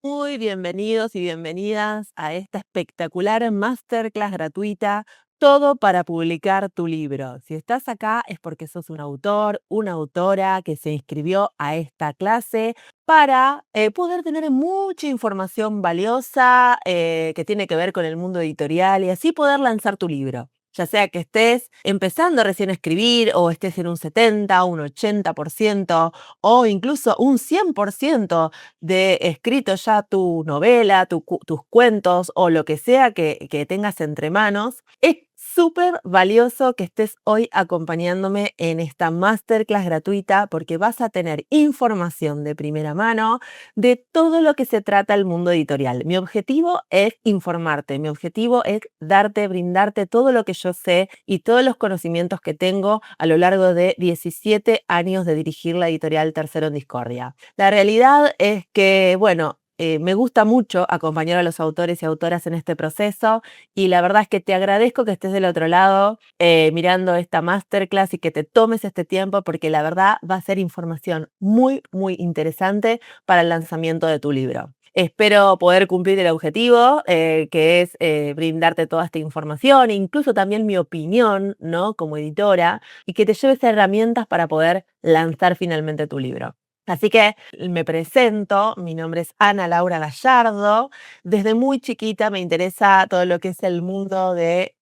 Muy bienvenidos y bienvenidas a esta espectacular masterclass gratuita, todo para publicar tu libro. Si estás acá es porque sos un autor, una autora que se inscribió a esta clase para poder tener mucha información valiosa que tiene que ver con el mundo editorial y así poder lanzar tu libro. Ya sea que estés empezando recién a escribir o estés en un 70, un 80% o incluso un 100% de escrito ya tu novela, tus cuentos o lo que sea que tengas entre manos, es súper valioso que estés hoy acompañándome en esta masterclass gratuita porque vas a tener información de primera mano de todo lo que se trata el mundo editorial. Mi objetivo es informarte, mi objetivo es brindarte todo lo que yo sé y todos los conocimientos que tengo a lo largo de 17 años de dirigir la editorial Tercero en Discordia. La realidad es que, bueno, me gusta mucho acompañar a los autores y autoras en este proceso y la verdad es que te agradezco que estés del otro lado mirando esta masterclass y que te tomes este tiempo porque la verdad va a ser información muy, muy interesante para el lanzamiento de tu libro. Espero poder cumplir el objetivo, que es brindarte toda esta información, incluso también mi opinión, ¿no? Como editora, y que te lleves herramientas para poder lanzar finalmente tu libro. Así que me presento, mi nombre es Ana Laura Gallardo. Desde muy chiquita me interesa todo lo que es el mundo de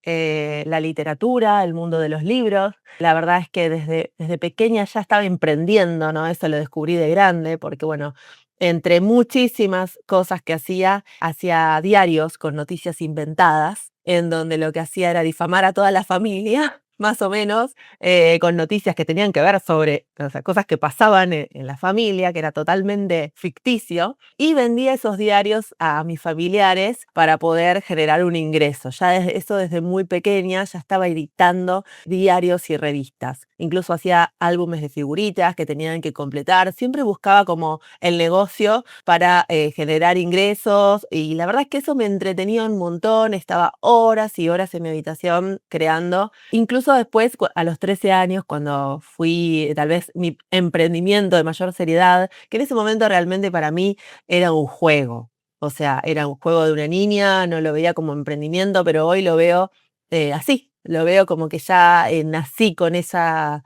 la literatura, el mundo de los libros. La verdad es que desde pequeña ya estaba emprendiendo, ¿no? Eso lo descubrí de grande, porque bueno, entre muchísimas cosas que hacía diarios con noticias inventadas, en donde lo que hacía era difamar a toda la familia, más o menos, con noticias que tenían que ver sobre, o sea, cosas que pasaban en la familia, que era totalmente ficticio, y vendía esos diarios a mis familiares para poder generar un ingreso. Ya desde muy pequeña ya estaba editando diarios y revistas. Incluso hacía álbumes de figuritas que tenían que completar. Siempre buscaba como el negocio para generar ingresos y la verdad es que eso me entretenía un montón. Estaba horas y horas en mi habitación creando. Incluso después, a los 13 años, cuando fui tal vez mi emprendimiento de mayor seriedad, que en ese momento realmente para mí era un juego. O sea, era un juego de una niña, no lo veía como emprendimiento, pero hoy lo veo así. Lo veo como que ya nací con esa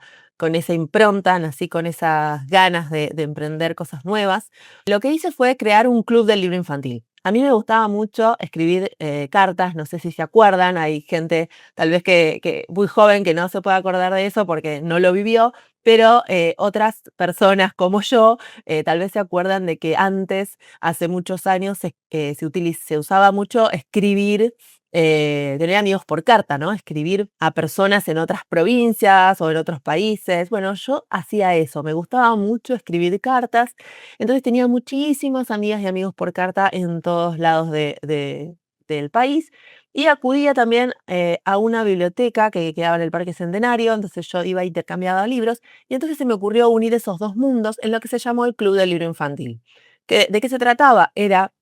impronta, nací con esas ganas de emprender cosas nuevas. Lo que hice fue crear un club del libro infantil. A mí me gustaba mucho escribir cartas, no sé si se acuerdan, hay gente tal vez que muy joven que no se puede acordar de eso porque no lo vivió, pero otras personas como yo tal vez se acuerdan de que antes, hace muchos años, se usaba mucho escribir, tener amigos por carta, ¿no? Escribir a personas en otras provincias o en otros países. Bueno, yo hacía eso, me gustaba mucho escribir cartas, entonces tenía muchísimas amigas y amigos por carta en todos lados del país y acudía también a una biblioteca que quedaba en el Parque Centenario, entonces yo iba intercambiaba libros y entonces se me ocurrió unir esos dos mundos en lo que se llamó el Club del Libro Infantil. ¿De qué se trataba? Era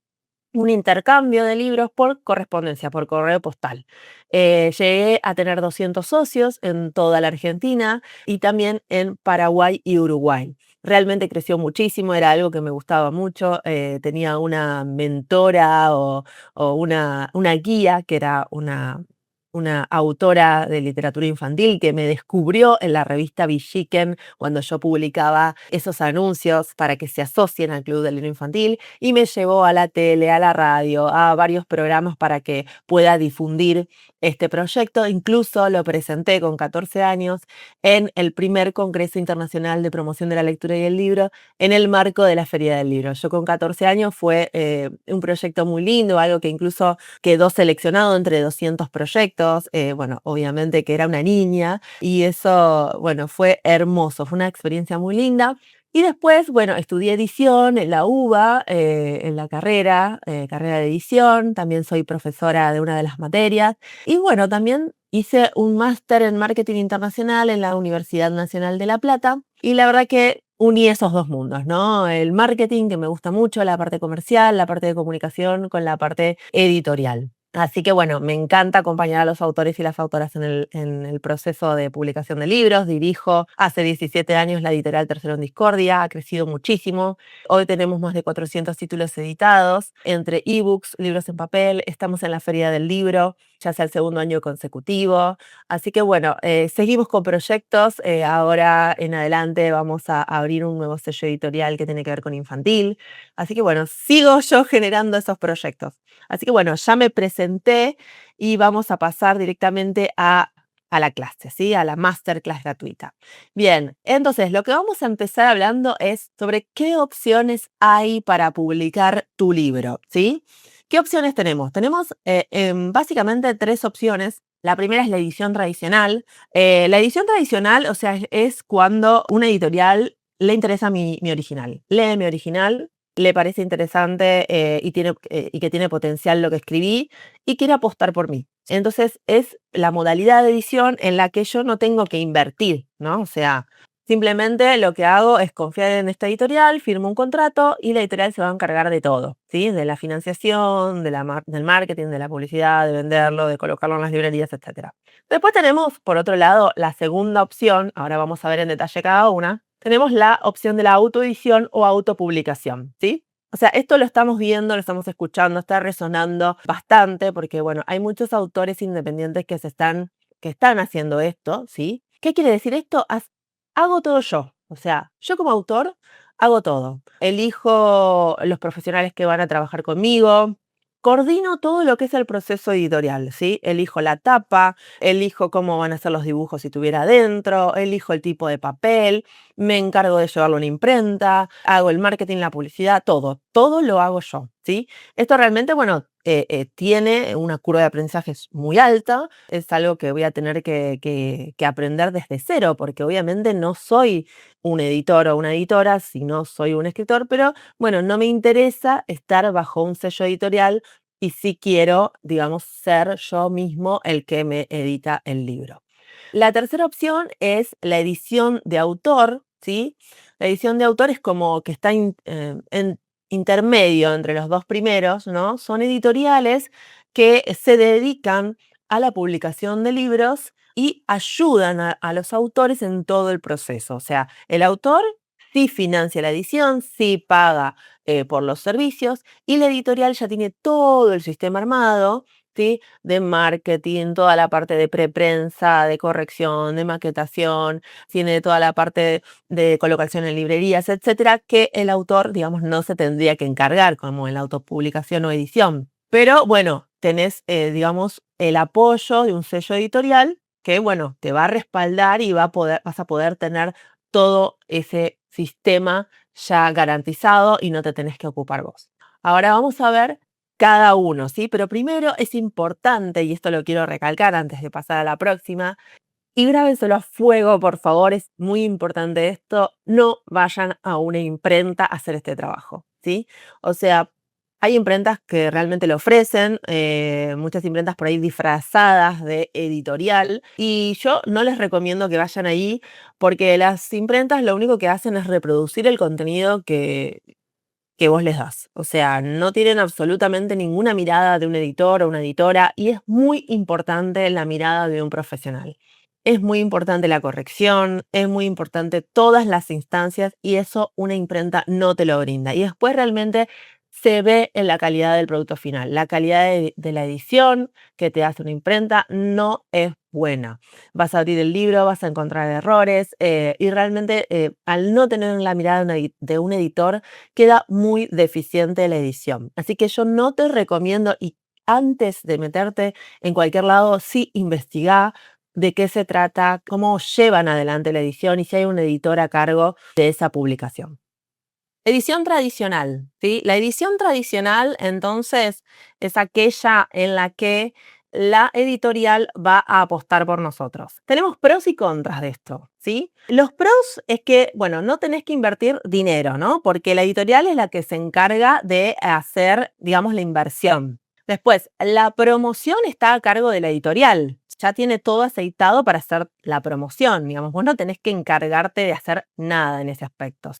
un intercambio de libros por correspondencia, por correo postal. Llegué a tener 200 socios en toda la Argentina y también en Paraguay y Uruguay. Realmente creció muchísimo, era algo que me gustaba mucho. Tenía una mentora o una guía que era una autora de literatura infantil que me descubrió en la revista Villiquen cuando yo publicaba esos anuncios para que se asocien al Club del Libro Infantil y me llevó a la tele, a la radio, a varios programas para que pueda difundir este proyecto. Incluso lo presenté con 14 años en el primer Congreso Internacional de Promoción de la Lectura y el Libro en el marco de la Feria del Libro. Yo con 14 años fue un proyecto muy lindo, algo que incluso quedó seleccionado entre 200 proyectos. Bueno, obviamente que era una niña y eso, bueno, fue hermoso, fue una experiencia muy linda. Y después, bueno, estudié edición en la UBA, en la carrera de edición, también soy profesora de una de las materias y bueno, también hice un máster en marketing internacional en la Universidad Nacional de La Plata y la verdad que uní esos dos mundos, ¿no? El marketing, que me gusta mucho, la parte comercial, la parte de comunicación con la parte editorial. Así que bueno, me encanta acompañar a los autores y las autoras en el proceso de publicación de libros. Dirijo hace 17 años la editorial Tercero en Discordia, ha crecido muchísimo. Hoy tenemos más de 400 títulos editados, entre ebooks, libros en papel. Estamos en la Feria del Libro, ya sea el segundo año consecutivo. Así que bueno, seguimos con proyectos. Ahora en adelante vamos a abrir un nuevo sello editorial que tiene que ver con infantil. Así que bueno, sigo yo generando esos proyectos. Así que bueno, ya me presenté y vamos a pasar directamente a la clase, ¿sí? A la masterclass gratuita. Bien, entonces lo que vamos a empezar hablando es sobre qué opciones hay para publicar tu libro, ¿sí? ¿Qué opciones tenemos? Tenemos básicamente tres opciones. La primera es la edición tradicional. La edición tradicional, o sea, es cuando una editorial le interesa mi original. Lee mi original, le parece interesante y que tiene potencial lo que escribí y quiere apostar por mí. Entonces es la modalidad de edición en la que yo no tengo que invertir, ¿no? O sea, simplemente lo que hago es confiar en esta editorial, firmo un contrato y la editorial se va a encargar de todo, ¿sí? De la financiación, del marketing, de la publicidad, de venderlo, de colocarlo en las librerías, etc. Después tenemos, por otro lado, la segunda opción, ahora vamos a ver en detalle cada una, tenemos la opción de la autoedición o autopublicación, ¿sí? O sea, esto lo estamos viendo, lo estamos escuchando, está resonando bastante porque, bueno, hay muchos autores independientes que están haciendo esto, ¿sí? ¿Qué quiere decir esto? Hago todo yo. O sea, yo como autor hago todo. Elijo los profesionales que van a trabajar conmigo, coordino todo lo que es el proceso editorial, ¿sí? Elijo la tapa, elijo cómo van a ser los dibujos si tuviera adentro, elijo el tipo de papel, me encargo de llevarlo a una imprenta, hago el marketing, la publicidad, todo lo hago yo, ¿sí? Esto realmente, bueno, tiene una curva de aprendizaje muy alta, es algo que voy a tener que aprender desde cero, porque obviamente no soy un editor o una editora, sino soy un escritor, pero bueno, no me interesa estar bajo un sello editorial y sí quiero, digamos, ser yo mismo el que me edita el libro. La tercera opción es la edición de autor, ¿sí? La edición de autor es como que está en intermedio entre los dos primeros, ¿no? Son editoriales que se dedican a la publicación de libros y ayudan a los autores en todo el proceso. O sea, el autor sí financia la edición, sí paga por los servicios y la editorial ya tiene todo el sistema armado, ¿sí? De marketing, toda la parte de preprensa, de corrección, de maquetación, tiene toda la parte de colocación en librerías, etcétera, que el autor, digamos, no se tendría que encargar, como en la autopublicación o edición. Pero bueno, tenés, digamos, el apoyo de un sello editorial que, bueno, te va a respaldar y vas a poder tener todo ese sistema ya garantizado y no te tenés que ocupar vos. Ahora vamos a ver cada uno, ¿sí? Pero primero es importante, y esto lo quiero recalcar antes de pasar a la próxima, y grábenselo a fuego, por favor, es muy importante esto, no vayan a una imprenta a hacer este trabajo, ¿sí? O sea, hay imprentas que realmente lo ofrecen, muchas imprentas por ahí disfrazadas de editorial, y yo no les recomiendo que vayan ahí porque las imprentas lo único que hacen es reproducir el contenido que vos les das. O sea, no tienen absolutamente ninguna mirada de un editor o una editora y es muy importante la mirada de un profesional. Es muy importante la corrección, es muy importante todas las instancias y eso una imprenta no te lo brinda. Y después realmente se ve en la calidad del producto final. La calidad de la edición que te hace una imprenta no es buena. Vas a abrir el libro, vas a encontrar errores y realmente al no tener la mirada de un editor, queda muy deficiente la edición. Así que yo no te recomiendo y antes de meterte en cualquier lado, sí investiga de qué se trata, cómo llevan adelante la edición y si hay un editor a cargo de esa publicación. Edición tradicional, ¿sí? La edición tradicional, entonces, es aquella en la que la editorial va a apostar por nosotros. Tenemos pros y contras de esto, ¿sí? Los pros es que, bueno, no tenés que invertir dinero, ¿no? Porque la editorial es la que se encarga de hacer, digamos, la inversión. Después, la promoción está a cargo de la editorial. Ya tiene todo aceitado para hacer la promoción, digamos, vos no tenés que encargarte de hacer nada en ese aspecto.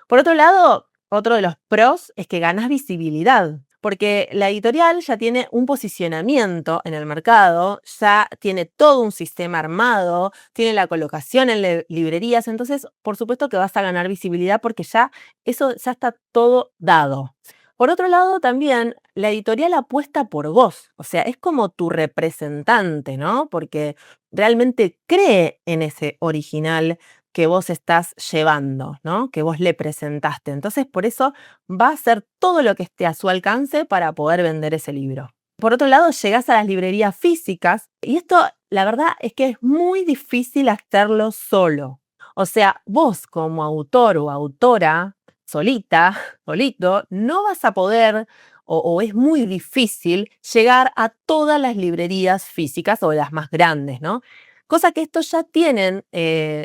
Por otro lado, otro de los pros es que ganas visibilidad, porque la editorial ya tiene un posicionamiento en el mercado, ya tiene todo un sistema armado, tiene la colocación en librerías, entonces por supuesto que vas a ganar visibilidad porque ya eso ya está todo dado. Por otro lado, también la editorial apuesta por vos, o sea, es como tu representante, ¿no? Porque realmente cree en ese original que vos estás llevando, ¿no? Que vos le presentaste. Entonces, por eso va a hacer todo lo que esté a su alcance para poder vender ese libro. Por otro lado, llegás a las librerías físicas y esto, la verdad, es que es muy difícil hacerlo solo. O sea, vos como autor o autora, solita, solito, no vas a poder o es muy difícil llegar a todas las librerías físicas o las más grandes, ¿no? Cosa que estos ya tienen,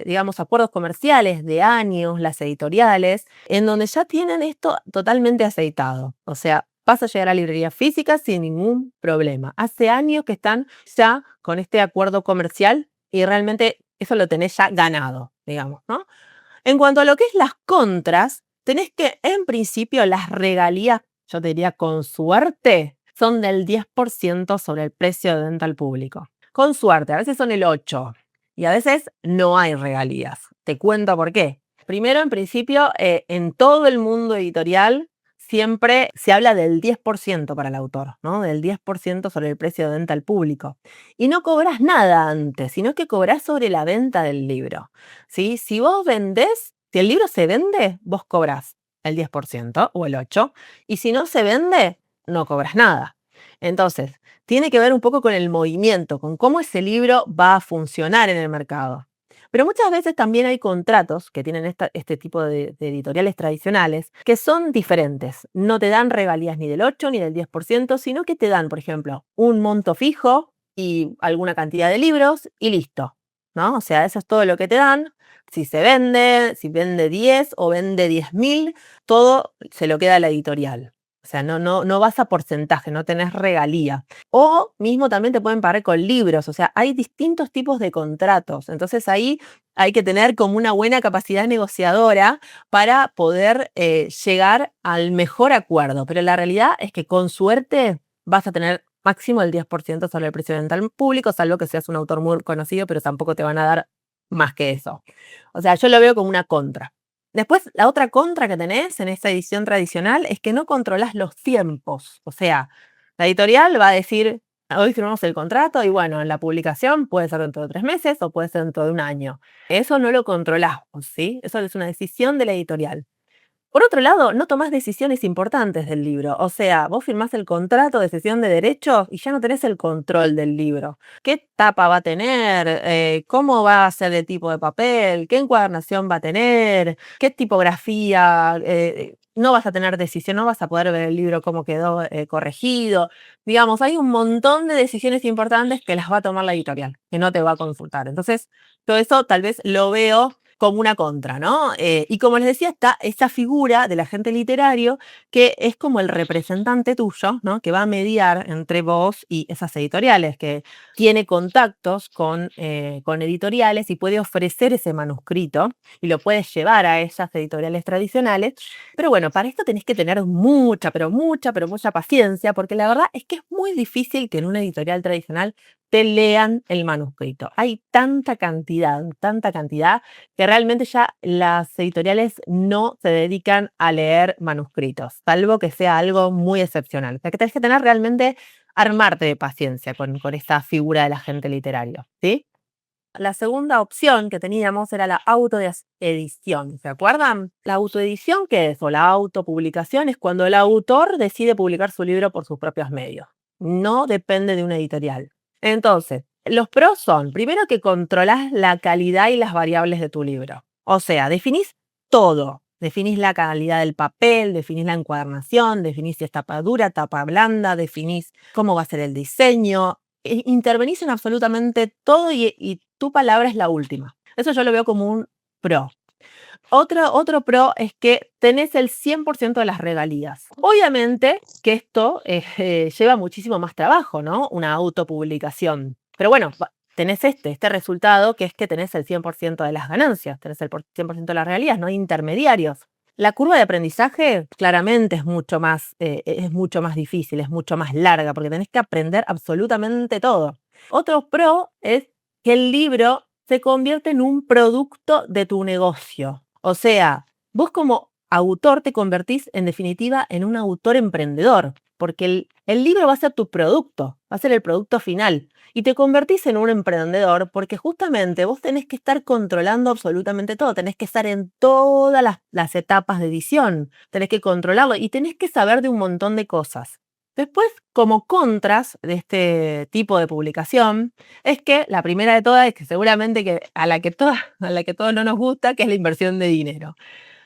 digamos, acuerdos comerciales de años, las editoriales, en donde ya tienen esto totalmente aceitado. O sea, vas a llegar a librerías físicas sin ningún problema. Hace años que están ya con este acuerdo comercial y realmente eso lo tenés ya ganado, digamos, ¿no? En cuanto a lo que es las contras, tenés que, en principio, las regalías, yo te diría con suerte, son del 10% sobre el precio de venta al público. Con suerte, a veces son el 8% y a veces no hay regalías. Te cuento por qué. Primero, en principio, en todo el mundo editorial siempre se habla del 10% para el autor, ¿no? Del 10% sobre el precio de venta al público. Y no cobras nada antes, sino que cobras sobre la venta del libro. ¿Sí? Si vos vendés, si el libro se vende, vos cobras el 10% o el 8%, y si no se vende, no cobras nada. Entonces, tiene que ver un poco con el movimiento, con cómo ese libro va a funcionar en el mercado. Pero muchas veces también hay contratos que tienen este tipo de editoriales tradicionales que son diferentes. No te dan regalías ni del 8 ni del 10%, sino que te dan, por ejemplo, un monto fijo y alguna cantidad de libros y listo, ¿no? O sea, eso es todo lo que te dan. Si se vende, si vende 10 o vende 10.000, todo se lo queda a la editorial. O sea, no vas a porcentaje, no tenés regalía. O mismo también te pueden pagar con libros, o sea, hay distintos tipos de contratos. Entonces ahí hay que tener como una buena capacidad negociadora para poder llegar al mejor acuerdo. Pero la realidad es que con suerte vas a tener máximo el 10% sobre el precio de venta al público, salvo que seas un autor muy conocido, pero tampoco te van a dar más que eso. O sea, yo lo veo como una contra. Después, la otra contra que tenés en esta edición tradicional es que no controlás los tiempos. O sea, la editorial va a decir, hoy firmamos el contrato y bueno, en la publicación puede ser dentro de 3 meses o puede ser dentro de un año. Eso no lo controlás, ¿sí? Eso es una decisión de la editorial. Por otro lado, no tomás decisiones importantes del libro. O sea, vos firmás el contrato de cesión de derechos y ya no tenés el control del libro. ¿Qué tapa va a tener? ¿Cómo va a ser el tipo de papel? ¿Qué encuadernación va a tener? ¿Qué tipografía? No vas a tener decisión, no vas a poder ver el libro cómo quedó corregido. Digamos, hay un montón de decisiones importantes que las va a tomar la editorial, que no te va a consultar. Entonces, todo eso tal vez lo veo como una contra, ¿no? Y como les decía, está esa figura del agente literario que es como el representante tuyo, ¿no? Que va a mediar entre vos y esas editoriales, que tiene contactos con editoriales y puede ofrecer ese manuscrito y lo puedes llevar a esas editoriales tradicionales. Pero bueno, para esto tenés que tener mucha, pero mucha, pero mucha paciencia, porque la verdad es que es muy difícil que en una editorial tradicional te lean el manuscrito. Hay tanta cantidad, que realmente ya las editoriales no se dedican a leer manuscritos, salvo que sea algo muy excepcional. O sea, que tenés que tener realmente, armarte de paciencia con esta figura del agente literario, ¿sí? La segunda opción que teníamos era la autoedición, ¿se acuerdan? La autoedición, ¿qué es? O la autopublicación es cuando el autor decide publicar su libro por sus propios medios. No depende de una editorial. Entonces, los pros son, primero que controlás la calidad y las variables de tu libro. O sea, definís todo. Definís la calidad del papel, definís la encuadernación, definís si es tapa dura, tapa blanda, definís cómo va a ser el diseño. Intervenís en absolutamente todo y tu palabra es la última. Eso yo lo veo como un pro. Otro pro es que tenés el 100% de las regalías. Obviamente que esto lleva muchísimo más trabajo, ¿no? Una autopublicación. Pero bueno, tenés este resultado que es que tenés el 100% de las ganancias, tenés el 100% de las regalías, no hay intermediarios. La curva de aprendizaje claramente es mucho más difícil, es mucho más larga, porque tenés que aprender absolutamente todo. Otro pro es que el libro se convierte en un producto de tu negocio. O sea, vos como autor te convertís en definitiva en un autor emprendedor, porque el libro va a ser tu producto, va a ser el producto final. Y te convertís en un emprendedor porque justamente vos tenés que estar controlando absolutamente todo, tenés que estar en todas las etapas de edición, tenés que controlarlo y tenés que saber de un montón de cosas. Después, como contras de este tipo de publicación, es que la primera de todas es que seguramente a la que todos no nos gusta, que es la inversión de dinero.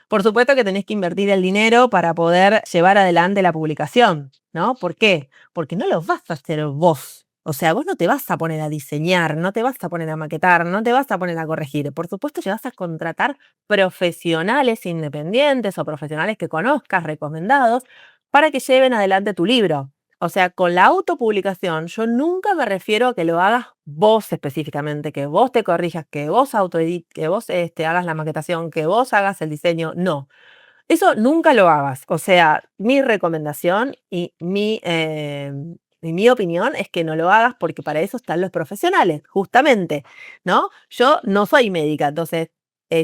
Por supuesto que tenés que invertir el dinero para poder llevar adelante la publicación, ¿no? ¿Por qué? Porque no lo vas a hacer vos. O sea, vos no te vas a poner a diseñar, no te vas a poner a maquetar, no te vas a poner a corregir. Por supuesto que vas a contratar profesionales independientes o profesionales que conozcas, recomendados, para que lleven adelante tu libro. O sea, con la autopublicación yo nunca me refiero a que lo hagas vos específicamente, que vos te corrijas, que vos que vos hagas la maquetación, que vos hagas el diseño. No, eso nunca lo hagas. O sea, mi recomendación y mi opinión es que no lo hagas porque para eso están los profesionales, justamente, ¿no? Yo no soy médica, entonces,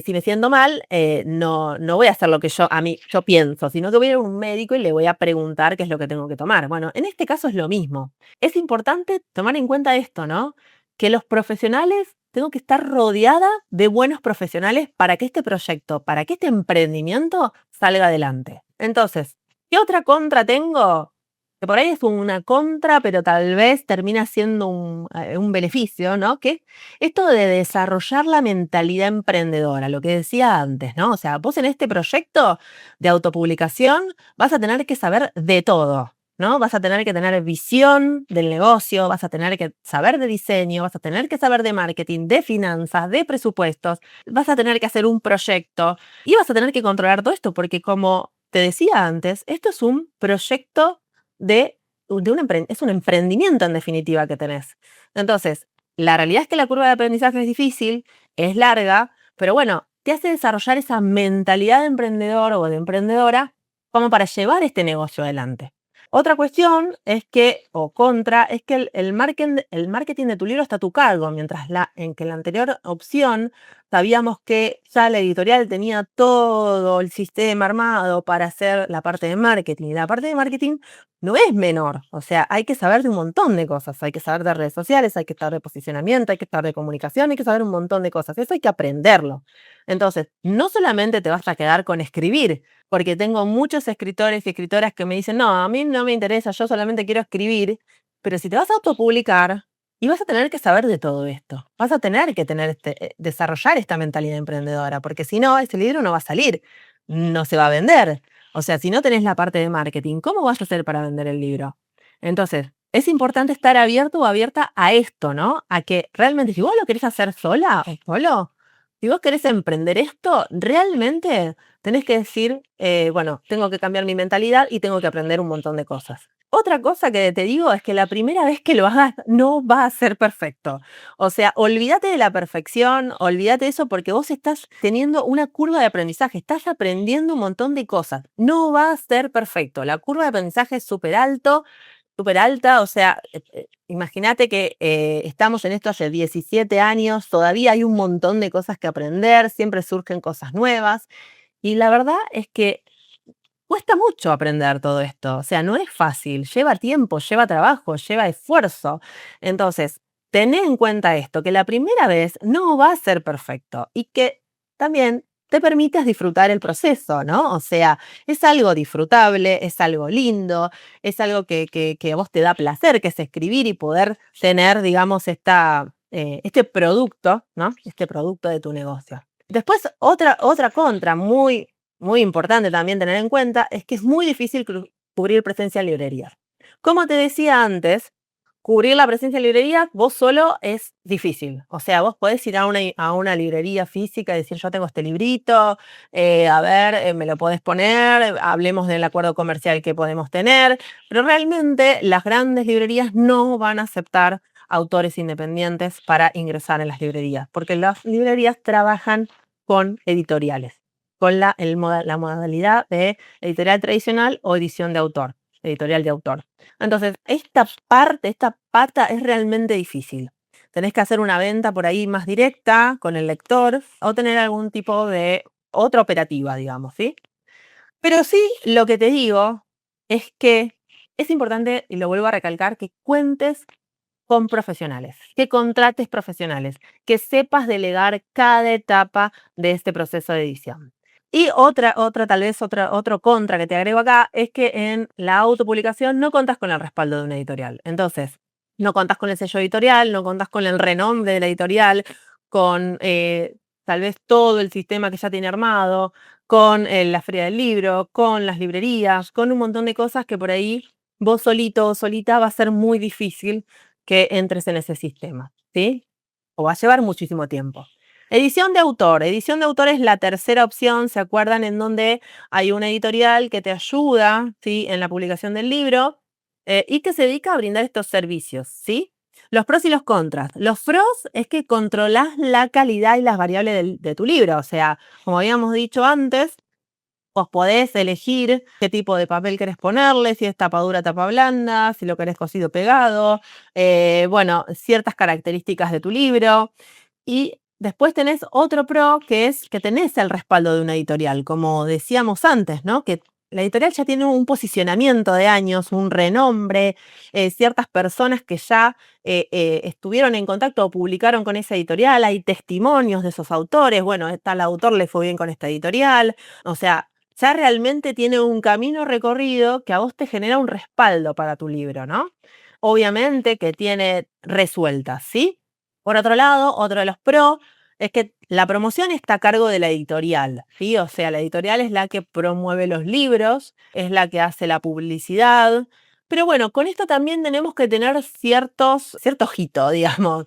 si me siento mal, no voy a hacer lo que yo pienso, sino que voy a ir a un médico y le voy a preguntar qué es lo que tengo que tomar. Bueno, en este caso es lo mismo. Es importante tomar en cuenta esto, ¿no? Que los profesionales, tengo que estar rodeada de buenos profesionales para que este proyecto, para que este emprendimiento salga adelante. Entonces, ¿qué otra contra tengo? Que por ahí es una contra, pero tal vez termina siendo un beneficio, ¿no? Que esto de desarrollar la mentalidad emprendedora, lo que decía antes, ¿no? O sea, vos en este proyecto de autopublicación vas a tener que saber de todo, ¿no? Vas a tener que tener visión del negocio, vas a tener que saber de diseño, vas a tener que saber de marketing, de finanzas, de presupuestos, vas a tener que hacer un proyecto y vas a tener que controlar todo esto, porque como te decía antes, esto es un proyecto es un emprendimiento en definitiva que tenés. Entonces, la realidad es que la curva de aprendizaje es difícil, es larga, pero bueno, te hace desarrollar esa mentalidad de emprendedor o de emprendedora como para llevar este negocio adelante. Otra cuestión es que, o contra, es que el marketing de tu libro está a tu cargo, mientras en que la anterior opción sabíamos que ya la editorial tenía todo el sistema armado para hacer la parte de marketing. Y la parte de marketing no es menor, o sea, hay que saber de un montón de cosas, hay que saber de redes sociales, hay que saber de posicionamiento, hay que saber de comunicación, hay que saber un montón de cosas, eso hay que aprenderlo. Entonces, no solamente te vas a quedar con escribir, porque tengo muchos escritores y escritoras que me dicen, no, a mí no me interesa, yo solamente quiero escribir, pero si te vas a autopublicar y vas a tener que saber de todo esto, vas a tener que desarrollar esta mentalidad emprendedora, porque si no, ese libro no va a salir, no se va a vender. O sea, si no tenés la parte de marketing, ¿cómo vas a hacer para vender el libro? Entonces, es importante estar abierto o abierta a esto, ¿no? A que realmente, si vos lo querés hacer sola o solo, si vos querés emprender esto, realmente tenés que decir, bueno, tengo que cambiar mi mentalidad y tengo que aprender un montón de cosas. Otra cosa que te digo es que la primera vez que lo hagas no va a ser perfecto. O sea, olvídate de la perfección, olvídate de eso porque vos estás teniendo una curva de aprendizaje, estás aprendiendo un montón de cosas. No va a ser perfecto. La curva de aprendizaje es súper alta, o sea, imagínate que estamos en esto hace 17 años, todavía hay un montón de cosas que aprender, siempre surgen cosas nuevas y la verdad es que cuesta mucho aprender todo esto, o sea, no es fácil, lleva tiempo, lleva trabajo, lleva esfuerzo. Entonces, tené en cuenta esto, que la primera vez no va a ser perfecto y que también te permitas disfrutar el proceso, ¿no? O sea, es algo disfrutable, es algo lindo, es algo que a vos te da placer, que es escribir y poder tener, digamos, este producto, ¿no? Este producto de tu negocio. Después, otra contra muy importante también tener en cuenta es que es muy difícil cubrir presencia en librerías. Como te decía antes, cubrir la presencia en librerías vos solo es difícil. O sea, vos podés ir a una librería física y decir, yo tengo este librito, a ver, me lo podés poner, hablemos del acuerdo comercial que podemos tener, pero realmente las grandes librerías no van a aceptar autores independientes para ingresar en las librerías, porque las librerías trabajan con editoriales. con la modalidad de editorial tradicional o edición de autor, editorial de autor. Entonces, esta parte, esta pata es realmente difícil. Tenés que hacer una venta por ahí más directa con el lector o tener algún tipo de otra operativa, digamos, ¿sí? Pero sí, lo que te digo es que es importante, y lo vuelvo a recalcar, que cuentes con profesionales, que contrates profesionales, que sepas delegar cada etapa de este proceso de edición. Y tal vez otro contra que te agrego acá es que en la autopublicación no contas con el respaldo de una editorial. Entonces, no contas con el sello editorial, no contas con el renombre de la editorial, con tal vez todo el sistema que ya tiene armado, con la feria del libro, con las librerías, con un montón de cosas que por ahí vos solito o solita va a ser muy difícil que entres en ese sistema, ¿sí? O va a llevar muchísimo tiempo. Edición de autor. Edición de autor es la tercera opción, ¿se acuerdan? En donde hay una editorial que te ayuda, ¿sí? En la publicación del libro y que se dedica a brindar estos servicios, ¿sí? Los pros y los contras. Los pros es que controlás la calidad y las variables de tu libro. O sea, como habíamos dicho antes, vos podés elegir qué tipo de papel querés ponerle, si es tapa dura, tapa blanda, si lo querés cosido pegado, bueno, ciertas características de tu libro. Y después tenés otro pro que es que tenés el respaldo de una editorial, como decíamos antes, ¿no? Que la editorial ya tiene un posicionamiento de años, un renombre, ciertas personas que ya estuvieron en contacto o publicaron con esa editorial, hay testimonios de esos autores, bueno, tal autor le fue bien con esta editorial, o sea, ya realmente tiene un camino recorrido que a vos te genera un respaldo para tu libro, ¿no? Obviamente que tiene resueltas, ¿sí? Por otro lado, otro de los pros es que la promoción está a cargo de la editorial, ¿sí? O sea, la editorial es la que promueve los libros, es la que hace la publicidad. Pero bueno, con esto también tenemos que tener cierto ojito, digamos,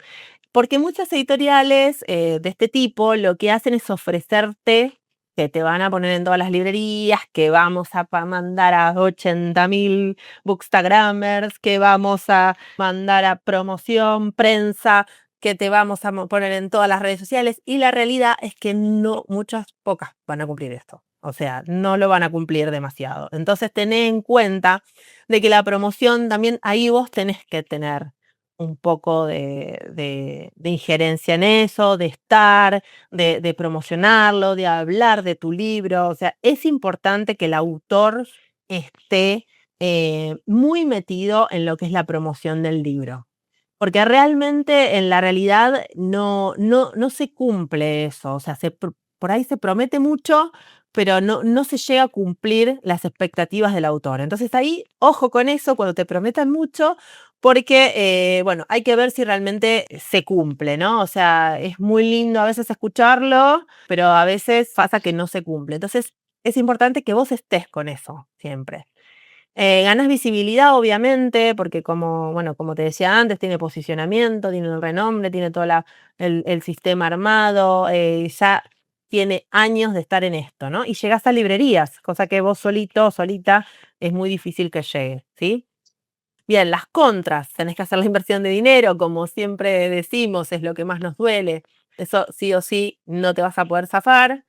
porque muchas editoriales de este tipo lo que hacen es ofrecerte que te van a poner en todas las librerías, que vamos a mandar a 80.000 bookstagrammers, que vamos a mandar a promoción, prensa, que te vamos a poner en todas las redes sociales. Y la realidad es que no, pocas van a cumplir esto. O sea, no lo van a cumplir demasiado. Entonces, tené en cuenta de que la promoción también ahí vos tenés que tener un poco de injerencia en eso, de estar, de promocionarlo, de hablar de tu libro. O sea, es importante que el autor esté muy metido en lo que es la promoción del libro. Porque realmente en la realidad no se cumple eso. O sea, por ahí se promete mucho, pero no se llega a cumplir las expectativas del autor. Entonces ahí, ojo con eso cuando te prometan mucho, porque, bueno, hay que ver si realmente se cumple, ¿no? O sea, es muy lindo a veces escucharlo, pero a veces pasa que no se cumple. Entonces, es importante que vos estés con eso siempre. Ganas visibilidad, obviamente, porque como, bueno, como te decía antes, tiene posicionamiento, tiene el renombre, tiene todo el sistema armado, ya tiene años de estar en esto, ¿no? Y llegás a librerías, cosa que vos solito, solita, es muy difícil que llegue, ¿sí? Bien, las contras, tenés que hacer la inversión de dinero, como siempre decimos, es lo que más nos duele. Eso sí o sí no te vas a poder zafar.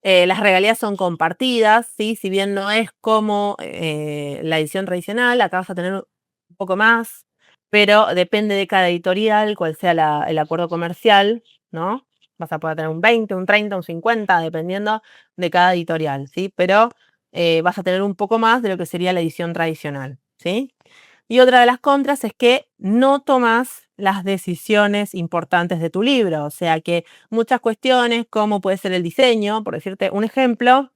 Las regalías son compartidas, ¿sí? Si bien no es como la edición tradicional, acá vas a tener un poco más, pero depende de cada editorial, cuál sea el acuerdo comercial, ¿no? Vas a poder tener un 20, un 30, un 50, dependiendo de cada editorial, ¿sí? Pero vas a tener un poco más de lo que sería la edición tradicional, ¿sí? Y otra de las contras es que no tomas las decisiones importantes de tu libro, o sea que muchas cuestiones, como puede ser el diseño, por decirte un ejemplo,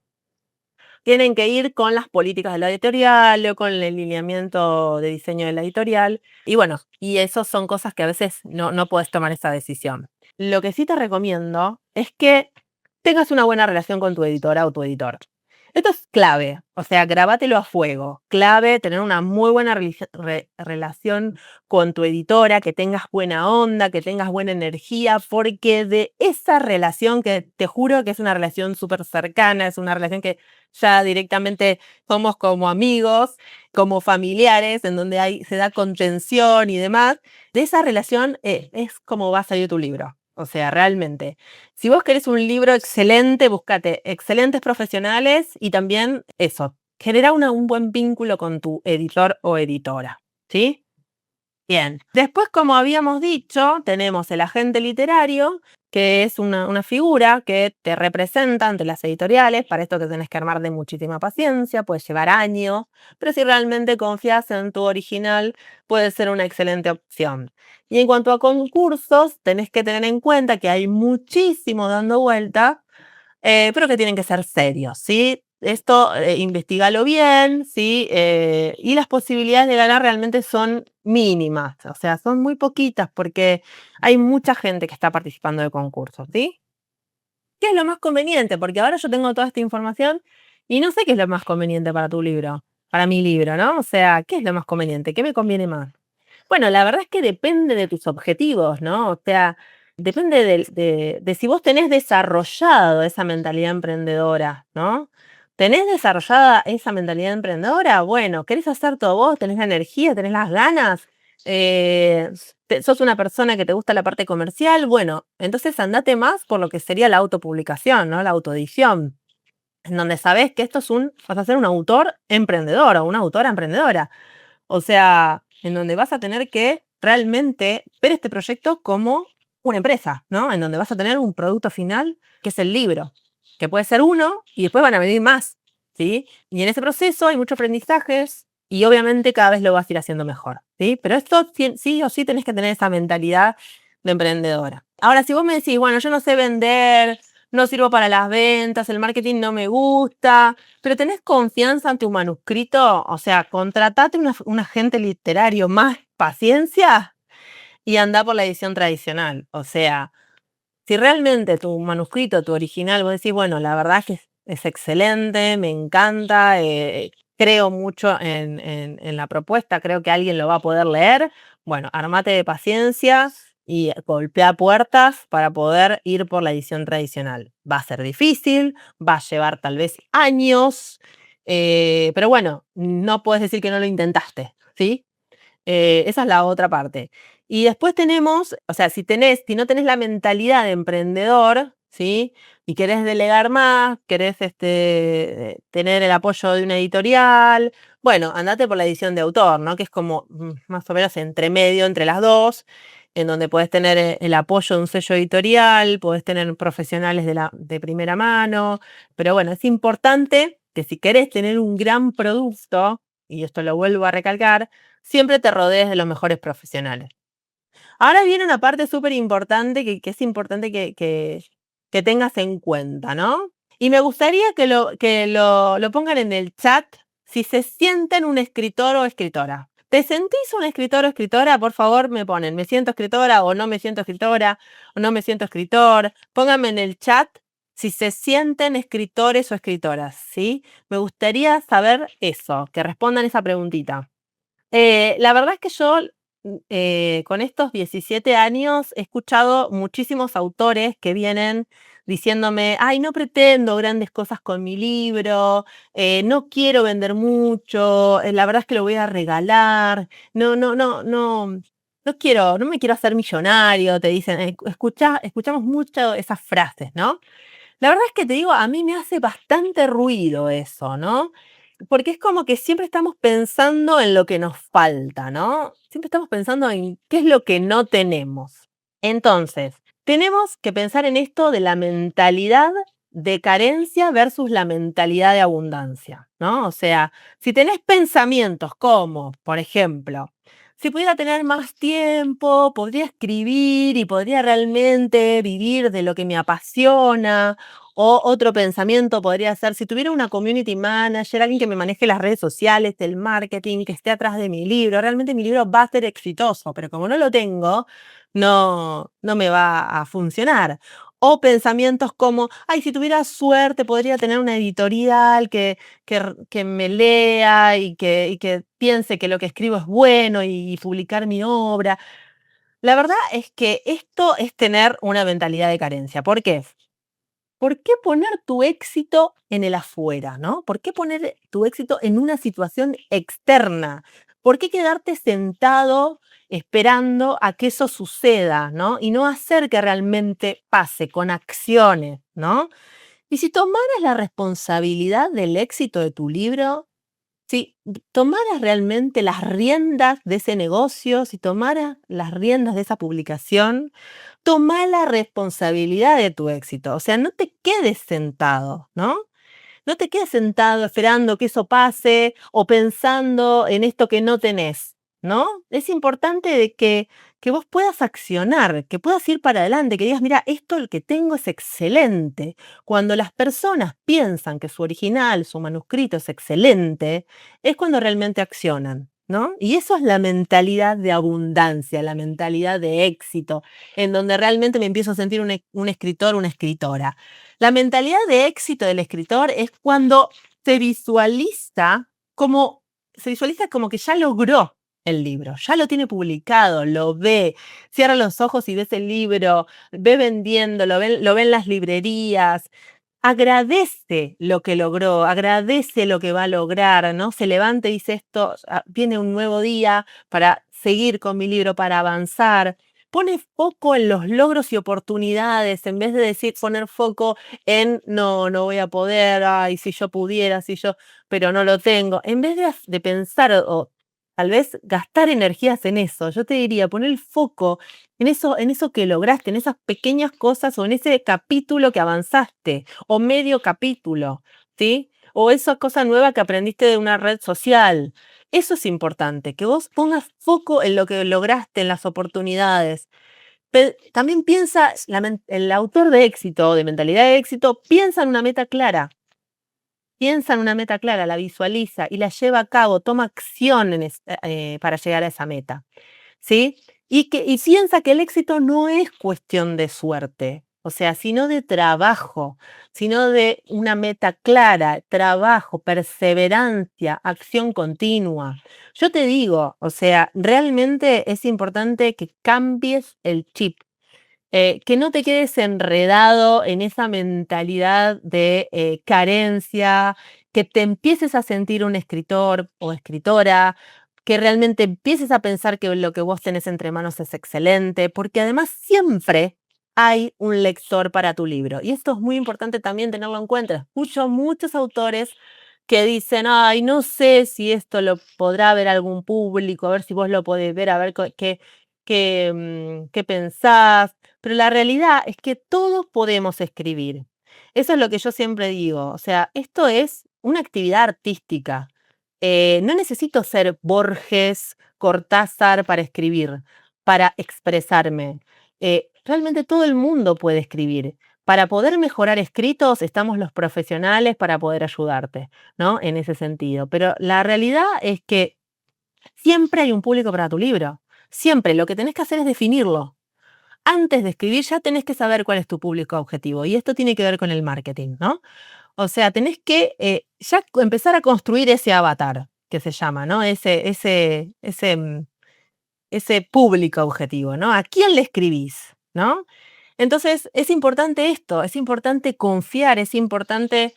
tienen que ir con las políticas de la editorial o con el lineamiento de diseño de la editorial. Y bueno, y eso son cosas que a veces no puedes tomar esa decisión. Lo que sí te recomiendo es que tengas una buena relación con tu editora o tu editor. Esto es clave, o sea, grabátelo a fuego. Clave tener una muy buena relación con tu editora, que tengas buena onda, que tengas buena energía, porque de esa relación que te juro que es una relación súper cercana, es una relación que ya directamente somos como amigos, como familiares, en donde se da contención y demás, de esa relación es como va a salir tu libro. O sea, realmente. Si vos querés un libro excelente, búscate excelentes profesionales y también eso, genera un buen vínculo con tu editor o editora, ¿sí? Bien. Después, como habíamos dicho, tenemos el agente literario, que es una figura que te representa ante las editoriales. Para esto te tenés que armar de muchísima paciencia, puede llevar años, pero si realmente confías en tu original, puede ser una excelente opción. Y en cuanto a concursos, tenés que tener en cuenta que hay muchísimo dando vuelta, pero que tienen que ser serios, ¿sí? Esto, investígalo bien, ¿sí? Y las posibilidades de ganar realmente son mínimas, o sea, son muy poquitas porque hay mucha gente que está participando de concursos, ¿sí? ¿Qué es lo más conveniente? Porque ahora yo tengo toda esta información y no sé qué es lo más conveniente para tu libro, para mi libro, ¿no? O sea, ¿qué es lo más conveniente? ¿Qué me conviene más? Bueno, la verdad es que depende de tus objetivos, ¿no? O sea, depende de si vos tenés desarrollado esa mentalidad emprendedora, ¿no? ¿Tenés desarrollada esa mentalidad emprendedora? Bueno, ¿querés hacer todo vos? ¿Tenés la energía? ¿Tenés las ganas? ¿Sos una persona que te gusta la parte comercial? Bueno, entonces andate más por lo que sería la autopublicación, ¿no? La autoedición, en donde sabés que vas a ser un autor emprendedor o una autora emprendedora. O sea, en donde vas a tener que realmente ver este proyecto como una empresa, ¿no? En donde vas a tener un producto final, que es el libro, que puede ser uno y después van a venir más, ¿sí? Y en ese proceso hay muchos aprendizajes y obviamente cada vez lo vas a ir haciendo mejor, ¿sí? Pero esto sí o sí tenés que tener esa mentalidad de emprendedora. Ahora, si vos me decís, bueno, yo no sé vender, no sirvo para las ventas, el marketing no me gusta, pero ¿tenés confianza en tu manuscrito? O sea, contratate un agente literario, más paciencia y anda por la edición tradicional. O sea, si realmente tu manuscrito, tu original, vos decís, bueno, la verdad es que es excelente, me encanta, creo mucho en la propuesta, creo que alguien lo va a poder leer, bueno, armate de paciencia y golpea puertas para poder ir por la edición tradicional. Va a ser difícil, va a llevar tal vez años, pero bueno, no puedes decir que no lo intentaste, ¿sí? Esa es la otra parte. Y después tenemos, o sea, si no tenés la mentalidad de emprendedor, ¿sí? Y querés delegar más, querés tener el apoyo de una editorial, bueno, andate por la edición de autor, ¿no? Que es como más o menos entre medio, entre las dos, en donde podés tener el apoyo de un sello editorial, podés tener profesionales de primera mano, pero bueno, es importante que si querés tener un gran producto, y esto lo vuelvo a recalcar, siempre te rodees de los mejores profesionales. Ahora viene una parte súper importante que es importante que tengas en cuenta, ¿no? Y me gustaría que lo pongan en el chat si se sienten un escritor o escritora. ¿Te sentís un escritor o escritora? Por favor, me ponen, me siento escritora o no me siento escritora o no me siento escritor. Pónganme en el chat si se sienten escritores o escritoras, ¿sí? Me gustaría saber eso, que respondan esa preguntita. La verdad es que yo, con estos 17 años he escuchado muchísimos autores que vienen diciéndome: "Ay, no pretendo grandes cosas con mi libro, no quiero vender mucho, la verdad es que lo voy a regalar, no me quiero hacer millonario", te dicen, escuchamos mucho esas frases, ¿no? La verdad es que te digo, a mí me hace bastante ruido eso, ¿no? Porque es como que siempre estamos pensando en lo que nos falta, ¿no? Siempre estamos pensando en qué es lo que no tenemos. Entonces, tenemos que pensar en esto de la mentalidad de carencia versus la mentalidad de abundancia, ¿no? O sea, si tenés pensamientos como, por ejemplo, si pudiera tener más tiempo, podría escribir y podría realmente vivir de lo que me apasiona. O otro pensamiento podría ser, si tuviera una community manager, alguien que me maneje las redes sociales, el marketing, que esté atrás de mi libro, realmente mi libro va a ser exitoso, pero como no lo tengo, no me va a funcionar. O pensamientos como, ay, si tuviera suerte, podría tener una editorial que me lea y que piense que lo que escribo es bueno y publicar mi obra. La verdad es que esto es tener una mentalidad de carencia. ¿Por qué? ¿Por qué poner tu éxito en el afuera, no? ¿Por qué poner tu éxito en una situación externa? ¿Por qué quedarte sentado esperando a que eso suceda, ¿no? Y no hacer que realmente pase con acciones, ¿no? Y si tomaras la responsabilidad del éxito de tu libro, si tomaras realmente las riendas de ese negocio, si tomaras las riendas de esa publicación, toma la responsabilidad de tu éxito. O sea, no te quedes sentado, ¿no? No te quedes sentado esperando que eso pase o pensando en esto que no tenés, ¿no? Es importante de que vos puedas accionar, que puedas ir para adelante, que digas, mira, esto el que tengo es excelente. Cuando las personas piensan que su original, su manuscrito es excelente, es cuando realmente accionan, ¿no? Y eso es la mentalidad de abundancia, la mentalidad de éxito, en donde realmente me empiezo a sentir un escritor, una escritora. La mentalidad de éxito del escritor es cuando se visualiza como que ya logró el libro, ya lo tiene publicado, lo ve, cierra los ojos y ves el libro, ve vendiendo, lo ve en las librerías, agradece lo que logró, agradece lo que va a lograr, ¿no? Se levanta y dice esto, viene un nuevo día para seguir con mi libro, para avanzar. Pone foco en los logros y oportunidades en vez de decir poner foco en no, no voy a poder, ay, si yo pudiera, si yo, pero no lo tengo. En vez de pensar o tal vez gastar energías en eso, yo te diría poner el foco en eso que lograste, en esas pequeñas cosas o en ese capítulo que avanzaste o medio capítulo, ¿sí? O esa cosa nueva que aprendiste de una red social. Eso es importante, que vos pongas foco en lo que lograste, en las oportunidades. También piensa, el autor de éxito, de mentalidad de éxito, piensa en una meta clara. Piensa en una meta clara, la visualiza y la lleva a cabo, toma acción para llegar a esa meta. ¿Sí? Y piensa que el éxito no es cuestión de suerte, o sea, sino de trabajo, sino de una meta clara, trabajo, perseverancia, acción continua. Yo te digo, o sea, realmente es importante que cambies el chip, que no te quedes enredado en esa mentalidad de carencia, que te empieces a sentir un escritor o escritora, que realmente empieces a pensar que lo que vos tenés entre manos es excelente, porque además siempre hay un lector para tu libro. Y esto es muy importante también tenerlo en cuenta. Escucho muchos autores que dicen, ay, no sé si esto lo podrá ver algún público, a ver si vos lo podés ver, a ver qué pensás. Pero la realidad es que todos podemos escribir. Eso es lo que yo siempre digo. O sea, esto es una actividad artística. No necesito ser Borges, Cortázar para escribir, para expresarme. Realmente todo el mundo puede escribir. Para poder mejorar escritos estamos los profesionales para poder ayudarte, ¿no? En ese sentido. Pero la realidad es que siempre hay un público para tu libro. Siempre. Lo que tenés que hacer es definirlo. Antes de escribir ya tenés que saber cuál es tu público objetivo y esto tiene que ver con el marketing, ¿no? O sea, tenés que ya empezar a construir ese avatar que se llama, ¿no? Ese público objetivo, ¿no? ¿A quién le escribís, no? Entonces, es importante esto, es importante confiar, es importante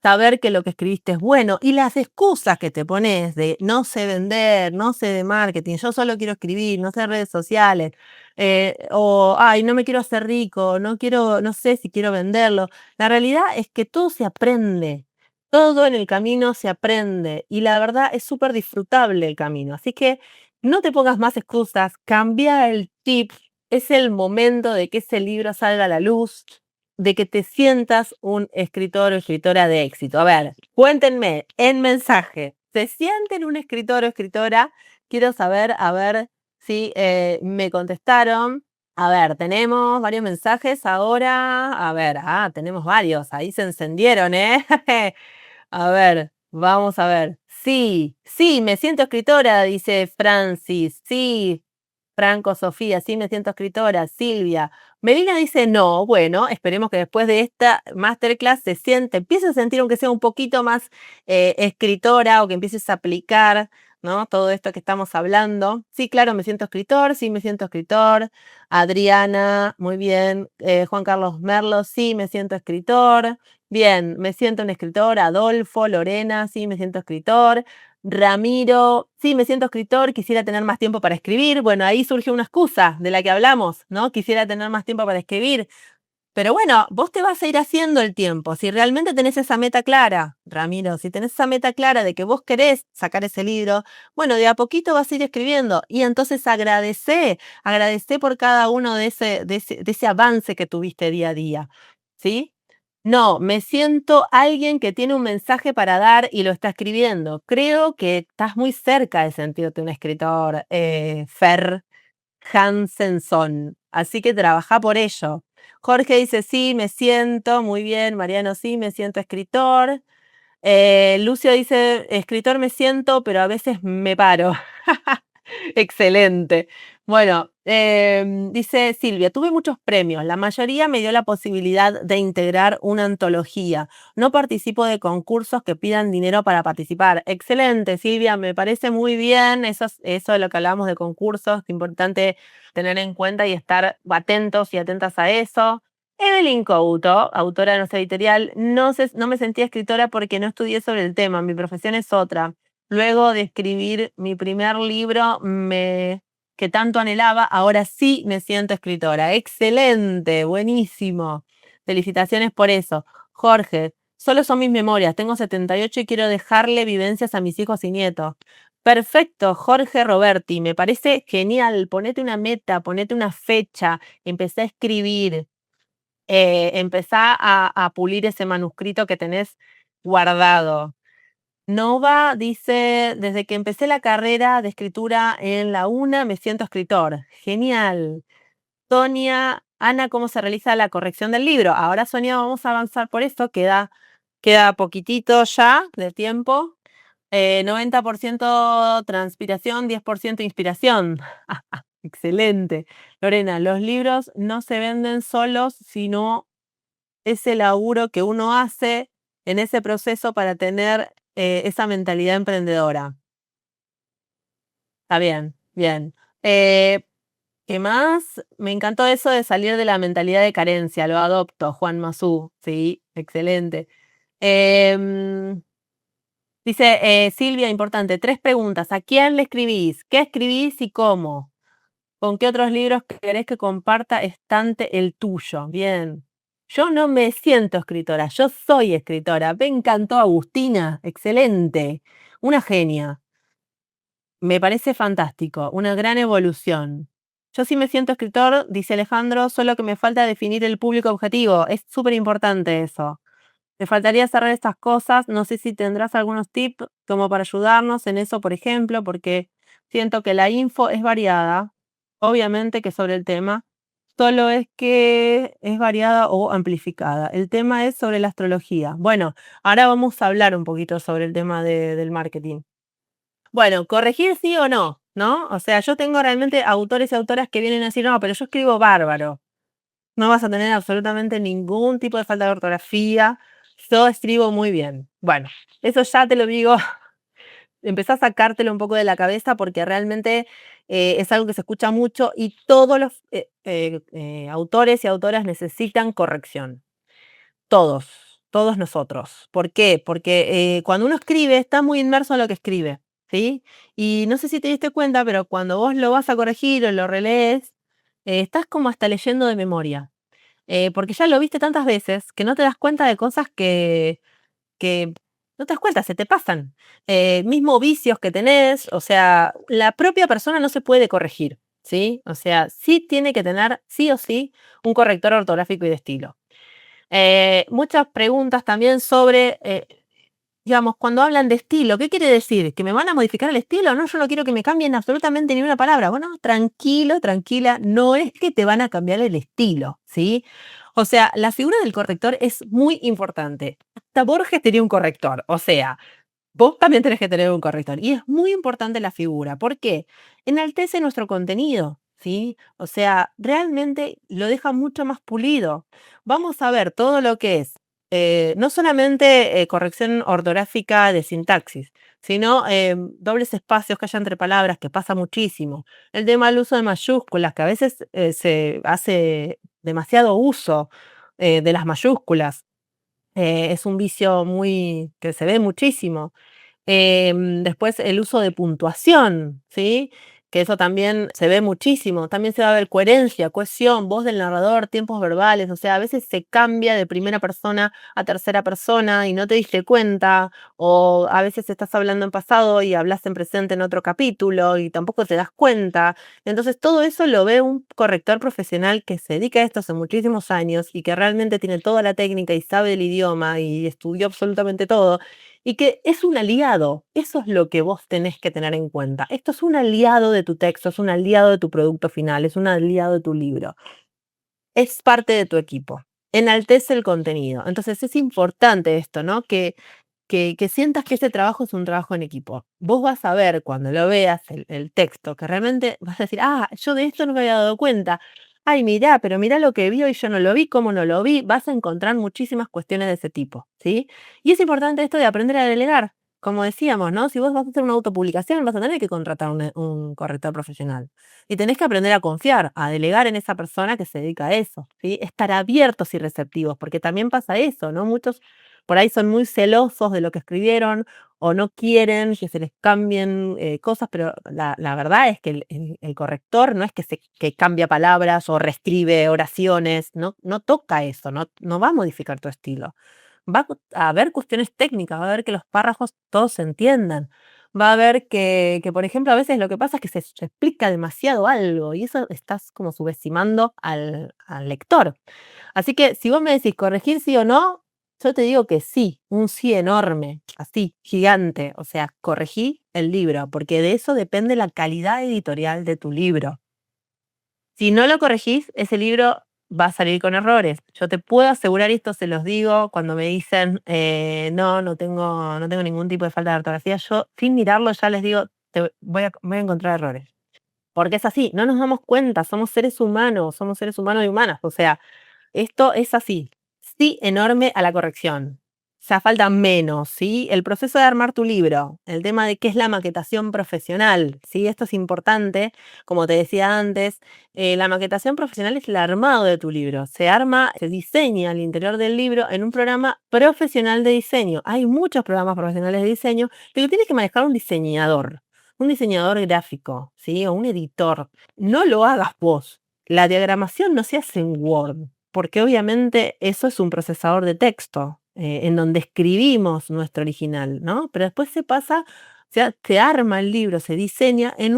saber que lo que escribiste es bueno y las excusas que te pones de no sé vender, no sé de marketing, yo solo quiero escribir, no sé de redes sociales, o ay, no me quiero hacer rico, no quiero, no sé si quiero venderlo. La realidad es que todo se aprende, todo en el camino se aprende y la verdad es súper disfrutable el camino. Así que no te pongas más excusas, cambia el chip, es el momento de que ese libro salga a la luz, de que te sientas un escritor o escritora de éxito. A ver, cuéntenme en mensaje, ¿se sienten un escritor o escritora? Quiero saber, a ver si me contestaron. A ver, tenemos varios mensajes ahora. A ver, tenemos varios. Ahí se encendieron, ¿eh? A ver, vamos a ver. Sí, sí, me siento escritora, dice Francis. Sí, Franco, Sofía, sí me siento escritora. Silvia. Melina dice no. Bueno, esperemos que después de esta masterclass empieces a sentir aunque sea un poquito más escritora o que empieces a aplicar, ¿no? Todo esto que estamos hablando. Sí, claro, me siento escritor, sí me siento escritor. Adriana, muy bien. Juan Carlos Merlo, sí me siento escritor. Bien, me siento un escritor. Adolfo, Lorena, sí me siento escritor. Ramiro, sí, me siento escritor, quisiera tener más tiempo para escribir. Bueno, ahí surgió una excusa de la que hablamos, ¿no? Quisiera tener más tiempo para escribir. Pero bueno, vos te vas a ir haciendo el tiempo. Si realmente tenés esa meta clara, Ramiro, si tenés esa meta clara de que vos querés sacar ese libro, bueno, de a poquito vas a ir escribiendo. Y entonces agradecé por cada uno de ese avance que tuviste día a día. ¿Sí? No, me siento alguien que tiene un mensaje para dar y lo está escribiendo. Creo que estás muy cerca de sentirte un escritor, Fer Hansenson. Así que trabaja por ello. Jorge dice, sí, me siento, muy bien. Mariano, sí, me siento escritor. Lucio dice, escritor me siento, pero a veces me paro. Excelente. Bueno, dice Silvia, tuve muchos premios. La mayoría me dio la posibilidad de integrar una antología. No participo de concursos que pidan dinero para participar. Excelente, Silvia, me parece muy bien. Eso de lo que hablamos de concursos, es importante tener en cuenta y estar atentos y atentas a eso. Evelyn Couto, autora de nuestra editorial, no me sentía escritora porque no estudié sobre el tema. Mi profesión es otra. Luego de escribir mi primer libro que tanto anhelaba, ahora sí me siento escritora. Excelente, buenísimo. Felicitaciones por eso. Jorge, solo son mis memorias. Tengo 78 y quiero dejarle vivencias a mis hijos y nietos. Perfecto, Jorge Roberti. Me parece genial. Ponete una meta, ponete una fecha. Empecé a escribir. Empezá a pulir ese manuscrito que tenés guardado. Nova dice, desde que empecé la carrera de escritura en la UNA me siento escritor. Genial. Sonia, Ana, ¿cómo se realiza la corrección del libro? Ahora, Sonia, vamos a avanzar por esto. Queda poquitito ya de tiempo. 90% transpiración, 10% inspiración. Excelente. Lorena, los libros no se venden solos, sino ese laburo que uno hace en ese proceso para tener esa mentalidad emprendedora. Está bien, bien. Eh, ¿Qué más? Me encantó eso de salir de la mentalidad de carencia, lo adopto, Juan Masú, sí, excelente. Em, Dice Silvia, importante, 3 preguntas. ¿A quién le escribís? ¿Qué escribís y cómo? ¿Con qué otros libros querés que comparta estante el tuyo? Bien. Yo no me siento escritora, yo soy escritora. Me encantó Agustina, excelente. Una genia. Me parece fantástico, una gran evolución. Yo sí me siento escritor, dice Alejandro, solo que me falta definir el público objetivo. Es súper importante eso. Me faltaría cerrar estas cosas. No sé si tendrás algunos tips como para ayudarnos en eso, por ejemplo, porque siento que la info es variada, obviamente que sobre el tema, solo es que es variada o amplificada. El tema es sobre la astrología. Bueno, ahora vamos a hablar un poquito sobre el tema del marketing. Bueno, corregir sí o no, ¿no? O sea, yo tengo realmente autores y autoras que vienen a decir, no, pero yo escribo bárbaro. No vas a tener absolutamente ningún tipo de falta de ortografía. Yo escribo muy bien. Bueno, eso ya te lo digo, empezá a sacártelo un poco de la cabeza porque realmente es algo que se escucha mucho y todos los autores y autoras necesitan corrección. Todos nosotros. ¿Por qué? Porque cuando uno escribe está muy inmerso en lo que escribe, ¿sí? Y no sé si te diste cuenta, pero cuando vos lo vas a corregir o lo relees, estás como hasta leyendo de memoria. Porque ya lo viste tantas veces que no te das cuenta de cosas que no te das cuenta, se te pasan. Mismo vicios que tenés, o sea, la propia persona no se puede corregir, ¿sí? O sea, sí tiene que tener, sí o sí, un corrector ortográfico y de estilo. Muchas preguntas también sobre, digamos, cuando hablan de estilo, ¿qué quiere decir? ¿Que me van a modificar el estilo? No, yo no quiero que me cambien absolutamente ni una palabra. Bueno, tranquilo, tranquila, no es que te van a cambiar el estilo, ¿sí? O sea, la figura del corrector es muy importante. Hasta Borges tenía un corrector, o sea, vos también tenés que tener un corrector. Y es muy importante la figura. ¿Por qué? Enaltece nuestro contenido, ¿sí? O sea, realmente lo deja mucho más pulido. Vamos a ver todo lo que es, no solamente corrección ortográfica de sintaxis, sino dobles espacios que haya entre palabras, que pasa muchísimo. El tema del uso de mayúsculas, que a veces se hace demasiado uso de las mayúsculas. Es un vicio muy que se ve muchísimo. Después el uso de puntuación, ¿sí? Que eso también se ve muchísimo. También se va a ver coherencia, cohesión, voz del narrador, tiempos verbales. O sea, a veces se cambia de primera persona a tercera persona y no te diste cuenta. O a veces estás hablando en pasado y hablas en presente en otro capítulo y tampoco te das cuenta. Entonces, todo eso lo ve un corrector profesional que se dedica a esto hace muchísimos años y que realmente tiene toda la técnica y sabe el idioma y estudió absolutamente todo y que es un aliado. Eso es lo que vos tenés que tener en cuenta. Esto es un aliado de tu texto, es un aliado de tu producto final, es un aliado de tu libro. Es parte de tu equipo. Enaltece el contenido. Entonces es importante esto, ¿no? Que sientas que ese trabajo es un trabajo en equipo. Vos vas a ver cuando lo veas el texto, que realmente vas a decir, ah, yo de esto no me había dado cuenta. Ay, mirá, pero mirá lo que vio y yo no lo vi, cómo no lo vi. Vas a encontrar muchísimas cuestiones de ese tipo, ¿sí? Y es importante esto de aprender a delegar. Como decíamos, ¿no? Si vos vas a hacer una autopublicación, vas a tener que contratar un corrector profesional. Y tenés que aprender a confiar, a delegar en esa persona que se dedica a eso, ¿sí? Estar abiertos y receptivos, porque también pasa eso, ¿no? Muchos por ahí son muy celosos de lo que escribieron o no quieren que se les cambien cosas, pero la verdad es que el corrector no es que cambia palabras o reescribe oraciones, no toca eso, no va a modificar tu estilo. Va a haber cuestiones técnicas, va a ver que los párrafos todos se entiendan. Va a ver que, por ejemplo, a veces lo que pasa es que se explica demasiado algo y eso estás como subestimando al lector. Así que si vos me decís corregir sí o no, yo te digo que sí, un sí enorme, así, gigante. O sea, corregí el libro, porque de eso depende la calidad editorial de tu libro. Si no lo corregís, ese libro va a salir con errores. Yo te puedo asegurar, y esto se los digo cuando me dicen, no, no tengo ningún tipo de falta de ortografía, yo sin mirarlo ya les digo, voy a encontrar errores. Porque es así, no nos damos cuenta, somos seres humanos y humanas. O sea, esto es así. Sí enorme a la corrección. Ya falta menos, ¿sí? El proceso de armar tu libro, el tema de qué es la maquetación profesional, ¿sí? Esto es importante. Como te decía antes, la maquetación profesional es el armado de tu libro. Se arma, se diseña al interior del libro en un programa profesional de diseño. Hay muchos programas profesionales de diseño, pero tienes que manejar un diseñador gráfico, ¿sí? O un editor. No lo hagas vos. La diagramación no se hace en Word, porque obviamente eso es un procesador de texto, en donde escribimos nuestro original, ¿no? Pero después se pasa, o sea, se arma el libro, se diseña en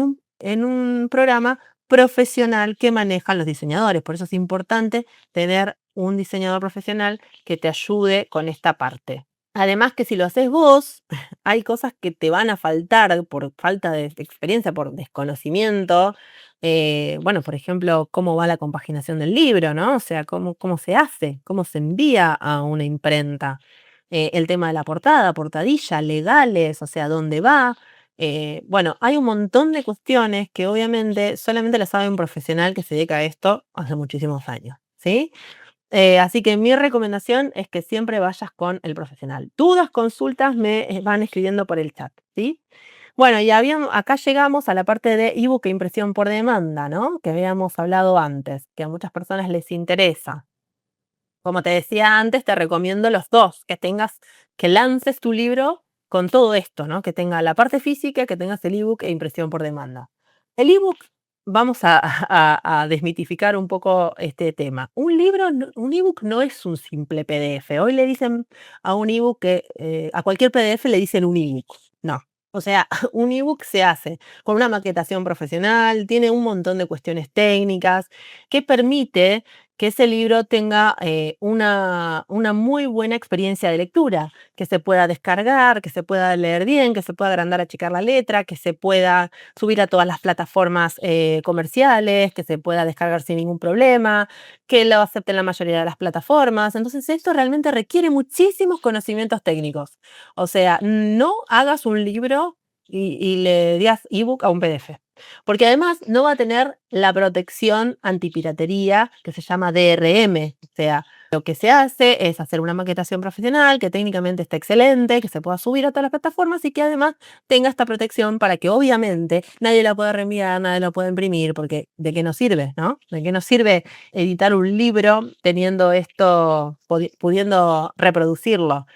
un programa profesional que manejan los diseñadores. Por eso es importante tener un diseñador profesional que te ayude con esta parte. Además que si lo haces vos, hay cosas que te van a faltar por falta de experiencia, por desconocimiento. Bueno, por ejemplo, cómo va la compaginación del libro, ¿no? O sea, cómo se hace, cómo se envía a una imprenta. El tema de la portada, portadilla, legales, o sea, dónde va. Bueno, hay un montón de cuestiones que obviamente solamente las sabe un profesional que se dedica a esto hace muchísimos años, ¿sí? Así que mi recomendación es que siempre vayas con el profesional. Dudas, consultas, me van escribiendo por el chat, ¿sí? Bueno, y acá llegamos a la parte de ebook e impresión por demanda, ¿no? Que habíamos hablado antes, que a muchas personas les interesa. Como te decía antes, te recomiendo los dos, que lances tu libro con todo esto, ¿no? Que tenga la parte física, que tengas el ebook e impresión por demanda. El ebook, vamos a desmitificar un poco este tema. Un ebook no es un simple PDF. Hoy le dicen a un ebook a cualquier PDF le dicen un ebook. No. O sea, un ebook se hace con una maquetación profesional, tiene un montón de cuestiones técnicas que permite que ese libro tenga una muy buena experiencia de lectura, que se pueda descargar, que se pueda leer bien, que se pueda agrandar, achicar la letra, que se pueda subir a todas las plataformas comerciales, que se pueda descargar sin ningún problema, que lo acepten la mayoría de las plataformas. Entonces, esto realmente requiere muchísimos conocimientos técnicos. O sea, no hagas un libro y le digas ebook a un PDF. Porque además no va a tener la protección antipiratería que se llama DRM. O sea, lo que se hace es hacer una maquetación profesional que técnicamente está excelente, que se pueda subir a todas las plataformas y que además tenga esta protección para que obviamente nadie la pueda reenviar, nadie la pueda imprimir, porque ¿de qué nos sirve, no? ¿De qué nos sirve editar un libro teniendo esto, pudiendo reproducirlo?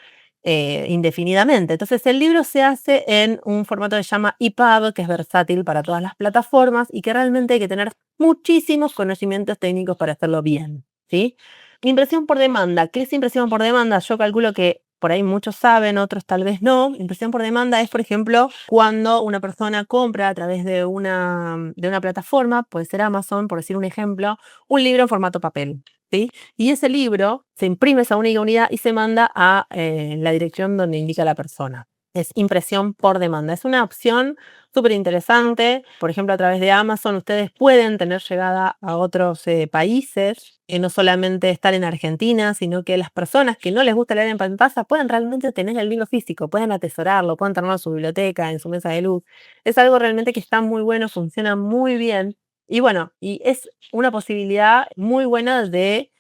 indefinidamente. Entonces el libro se hace en un formato que se llama EPUB, que es versátil para todas las plataformas y que realmente hay que tener muchísimos conocimientos técnicos para hacerlo bien, ¿sí? Impresión por demanda. ¿Qué es impresión por demanda? Yo calculo que por ahí muchos saben, otros tal vez no. Impresión por demanda es, por ejemplo, cuando una persona compra a través de una plataforma, puede ser Amazon, por decir un ejemplo, un libro en formato papel, ¿sí? Y ese libro se imprime esa única unidad y se manda a la dirección donde indica la persona. Es impresión por demanda. Es una opción súper interesante. Por ejemplo, a través de Amazon ustedes pueden tener llegada a otros países, no solamente estar en Argentina, sino que las personas que no les gusta leer en pantalla pueden realmente tener el libro físico, pueden atesorarlo, pueden tenerlo en su biblioteca, en su mesa de luz. Es algo realmente que está muy bueno, funciona muy bien. Y bueno, y es una posibilidad muy buena de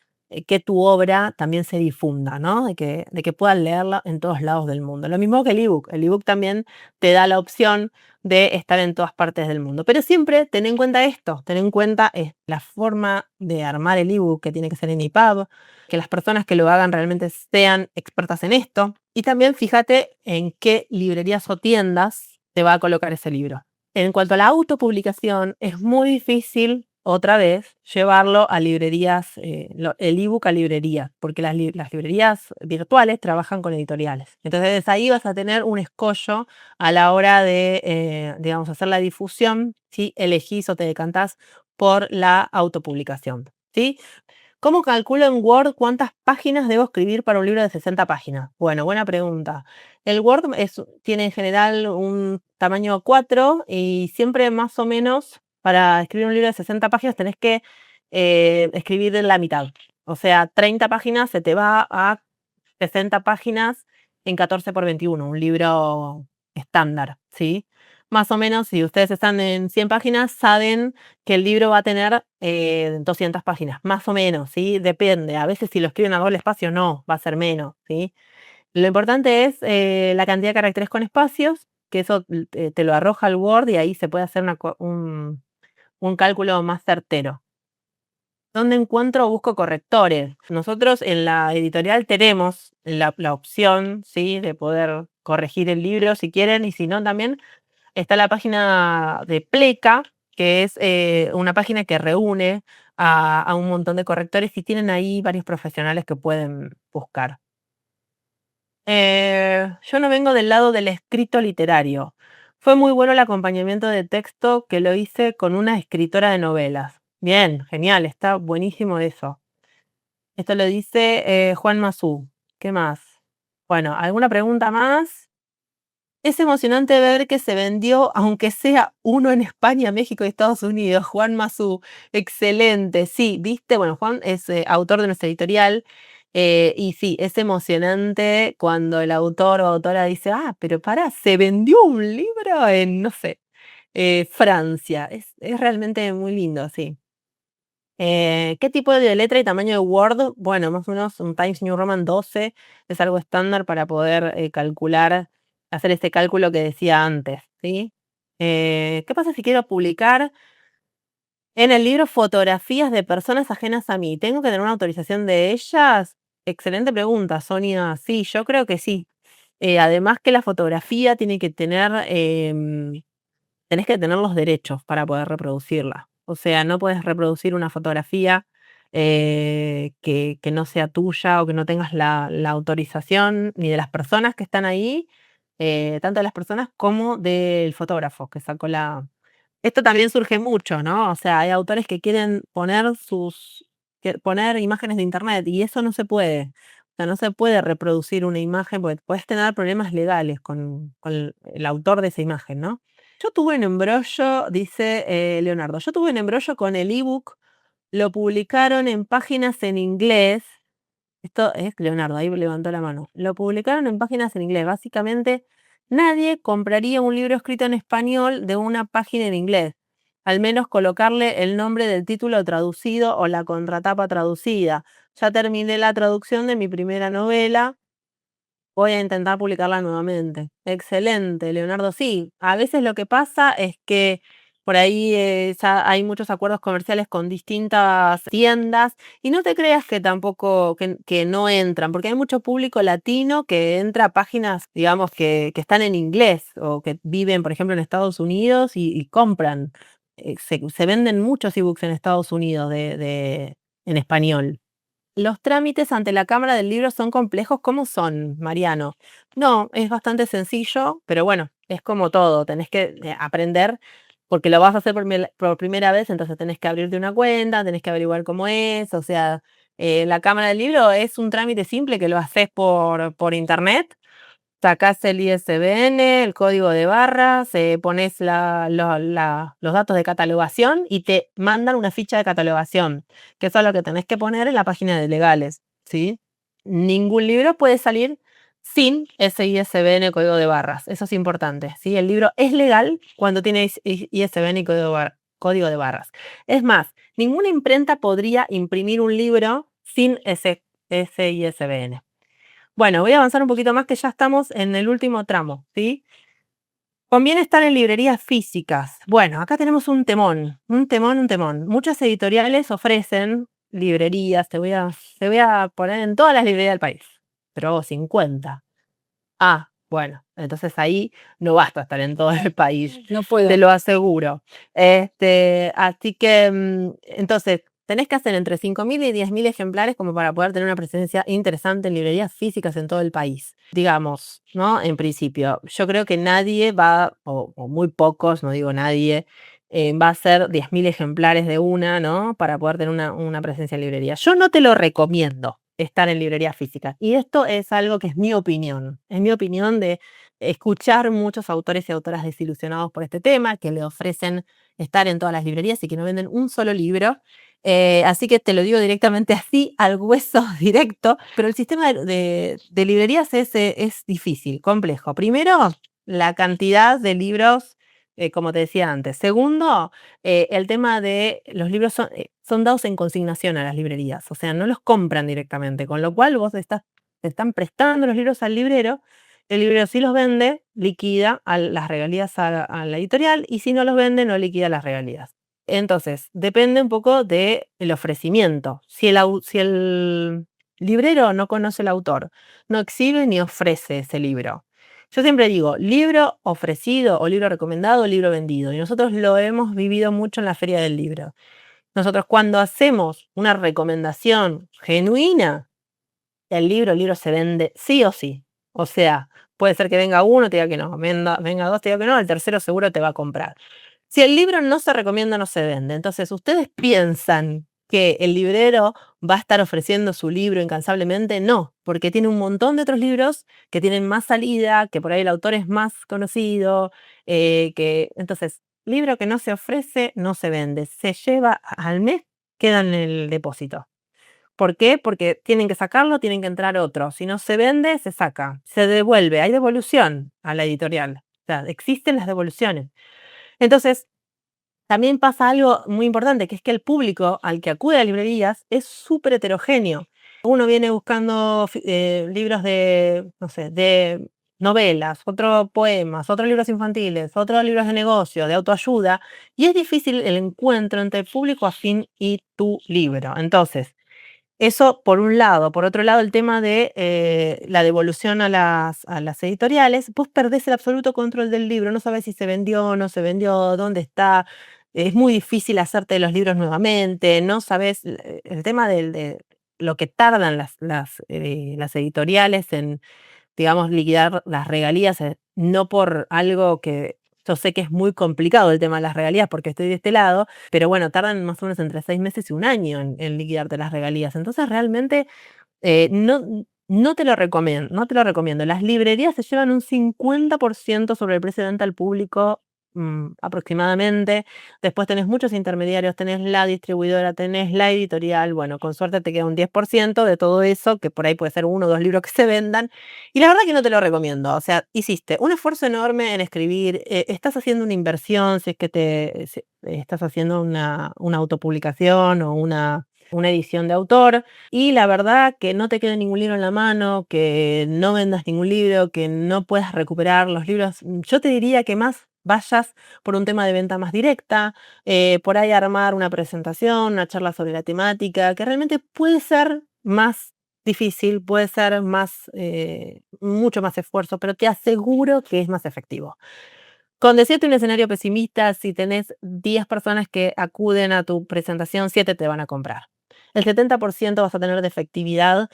que tu obra también se difunda, ¿no? De que puedan leerla en todos lados del mundo. Lo mismo que el ebook. El ebook también te da la opción de estar en todas partes del mundo. Pero siempre ten en cuenta esto, ten en cuenta la forma de armar el ebook, que tiene que ser en EPUB, que las personas que lo hagan realmente sean expertas en esto. Y también fíjate en qué librerías o tiendas te va a colocar ese libro. En cuanto a la autopublicación, es muy difícil, otra vez, llevarlo a librerías, el ebook a librerías, porque las librerías virtuales trabajan con editoriales. Entonces ahí vas a tener un escollo a la hora de, digamos, hacer la difusión, si elegís o te decantás por la autopublicación, ¿sí? ¿Cómo calculo en Word cuántas páginas debo escribir para un libro de 60 páginas? Bueno, buena pregunta. El Word tiene en general un tamaño 4 y siempre más o menos para escribir un libro de 60 páginas tenés que escribir en la mitad. O sea, 30 páginas se te va a 60 páginas en 14 por 21, un libro estándar, ¿sí? Más o menos, si ustedes están en 100 páginas, saben que el libro va a tener 200 páginas, más o menos, ¿sí? Depende. A veces si lo escriben a doble espacio, no, va a ser menos, ¿sí? Lo importante es la cantidad de caracteres con espacios, que eso te lo arroja el Word y ahí se puede hacer un cálculo más certero. ¿Dónde encuentro o busco correctores? Nosotros en la editorial tenemos la opción, ¿sí? De poder corregir el libro si quieren y si no también está la página de Pleca, que es una página que reúne a un montón de correctores y tienen ahí varios profesionales que pueden buscar. Yo no vengo del lado del escrito literario. Fue muy bueno el acompañamiento de texto que lo hice con una escritora de novelas. Bien, genial, está buenísimo eso. Esto lo dice Juan Masú. ¿Qué más? Bueno, ¿alguna pregunta más? Es emocionante ver que se vendió, aunque sea uno en España, México y Estados Unidos. Juan Masú, excelente. Sí, viste, bueno, Juan es autor de nuestra editorial y sí, es emocionante cuando el autor o autora dice, ah, pero pará, se vendió un libro en, no sé, Francia. Es realmente muy lindo, sí. ¿Qué tipo de letra y tamaño de Word? Bueno, más o menos un Times New Roman 12 es algo estándar para poder calcular, hacer este cálculo que decía antes, ¿sí? ¿Qué pasa si quiero publicar en el libro fotografías de personas ajenas a mí? ¿Tengo que tener una autorización de ellas? Excelente pregunta, Sonia. Sí, yo creo que sí. Además que la fotografía tiene que tener tenés que tener los derechos para poder reproducirla. O sea, no puedes reproducir una fotografía que no sea tuya o que no tengas la autorización ni de las personas que están ahí, tanto de las personas como del fotógrafo que sacó la... Esto también surge mucho, ¿no? O sea, hay autores que quieren poner imágenes de internet y eso no se puede. O sea, no se puede reproducir una imagen porque puedes tener problemas legales con el autor de esa imagen, ¿no? Yo tuve un embrollo, dice Leonardo, yo tuve un embrollo con el ebook, lo publicaron en páginas en inglés. Esto es Leonardo, ahí levantó la mano. Lo publicaron en páginas en inglés. Básicamente, nadie compraría un libro escrito en español de una página en inglés. Al menos colocarle el nombre del título traducido o la contratapa traducida. Ya terminé la traducción de mi primera novela. Voy a intentar publicarla nuevamente. Excelente, Leonardo. Sí, a veces lo que pasa es que Por ahí ya hay muchos acuerdos comerciales con distintas tiendas y no te creas que tampoco, que no entran, porque hay mucho público latino que entra a páginas, digamos, que están en inglés o que viven, por ejemplo, en Estados Unidos y compran. Se venden muchos ebooks en Estados Unidos en español. ¿Los trámites ante la Cámara del Libro son complejos? ¿Cómo son, Mariano? No, es bastante sencillo, pero bueno, es como todo, tenés que aprender porque lo vas a hacer por primera vez, entonces tenés que abrirte una cuenta, tenés que averiguar cómo es, o sea, la Cámara del Libro es un trámite simple que lo haces por internet. Sacás el ISBN, el código de barras, pones los datos de catalogación y te mandan una ficha de catalogación, que eso es lo que tenés que poner en la página de legales, ¿sí? Ningún libro puede salir sin ese ISBN, código de barras, eso es importante, ¿sí? El libro es legal cuando tiene ISBN y código de barras. Es más, ninguna imprenta podría imprimir un libro sin ese ISBN. Bueno, voy a avanzar un poquito más que ya estamos en el último tramo, ¿sí? Conviene estar en librerías físicas. Bueno, acá tenemos un temón, un temón, un temón. Muchas editoriales ofrecen librerías, te voy a poner en todas las librerías del país, pero 50. Ah, bueno, entonces ahí no basta estar en todo el país, No puedo. te lo aseguro. Así que, entonces, tenés que hacer entre 5.000 y 10.000 ejemplares como para poder tener una presencia interesante en librerías físicas en todo el país. Digamos, ¿no? En principio, yo creo que nadie va, o muy pocos, no digo nadie, va a hacer 10.000 ejemplares de una, ¿no? Para poder tener una presencia en librería. Yo no te lo recomiendo estar en librerías físicas. Y esto es algo que es mi opinión de escuchar muchos autores y autoras desilusionados por este tema, que le ofrecen estar en todas las librerías y que no venden un solo libro. Así que te lo digo directamente así, al hueso directo, pero el sistema de librerías es difícil, complejo. Primero, la cantidad de libros, como te decía antes. Segundo, el tema de los libros son dados en consignación a las librerías, o sea, no los compran directamente, con lo cual te están prestando los libros al librero, el librero si los vende, liquida las regalías a la editorial y si no los vende, no liquida las regalías. Entonces, depende un poco del ofrecimiento. Si el librero no conoce el autor, no exhibe ni ofrece ese libro. Yo siempre digo, libro ofrecido o libro recomendado o libro vendido. Y nosotros lo hemos vivido mucho en la Feria del Libro. Nosotros cuando hacemos una recomendación genuina, el libro se vende sí o sí. O sea, puede ser que venga uno, te diga que no, venga dos, te diga que no, el tercero seguro te va a comprar. Si el libro no se recomienda, no se vende. Entonces, ¿ustedes piensan que el librero va a estar ofreciendo su libro incansablemente? No, porque tiene un montón de otros libros que tienen más salida, que por ahí el autor es más conocido, entonces, libro que no se ofrece, no se vende. Se lleva al mes, queda en el depósito. ¿Por qué? Porque tienen que sacarlo, tienen que entrar otro. Si no se vende, se saca, se devuelve. Hay devolución a la editorial. O sea, existen las devoluciones. Entonces, también pasa algo muy importante, que es que el público al que acude a librerías es súper heterogéneo. Uno viene buscando libros de, no sé, de novelas, otros poemas, otros libros infantiles, otros libros de negocio, de autoayuda, y es difícil el encuentro entre el público afín y tu libro. Entonces, eso por un lado. Por otro lado, el tema de la devolución a las editoriales, vos perdés el absoluto control del libro, no sabés si se vendió o no se vendió, dónde está. Es muy difícil hacerte los libros nuevamente, no sabés el tema de lo que tardan las editoriales en, digamos, liquidar las regalías, no por algo que yo sé que es muy complicado el tema de las regalías porque estoy de este lado, pero bueno, tardan más o menos entre 6 meses y un año en liquidarte las regalías. Entonces, realmente, no te lo recomiendo, no te lo recomiendo. Las librerías se llevan un 50% sobre el precio de venta al público, aproximadamente. Después tenés muchos intermediarios, tenés la distribuidora, tenés la editorial. Bueno, con suerte te queda un 10% de todo eso, que por ahí puede ser uno o dos libros que se vendan. Y la verdad que no te lo recomiendo. O sea, hiciste un esfuerzo enorme en escribir, estás haciendo una inversión, si es que estás haciendo una autopublicación o una edición de autor, y la verdad que no te quede ningún libro en la mano, que no vendas ningún libro, que no puedas recuperar los libros. Yo te diría que más vayas por un tema de venta más directa, por ahí armar una presentación, una charla sobre la temática, que realmente puede ser más difícil, puede ser más, mucho más esfuerzo, pero te aseguro que es más efectivo. Con decirte un escenario pesimista, si tenés 10 personas que acuden a tu presentación, 7 te van a comprar. El 70% vas a tener de efectividad,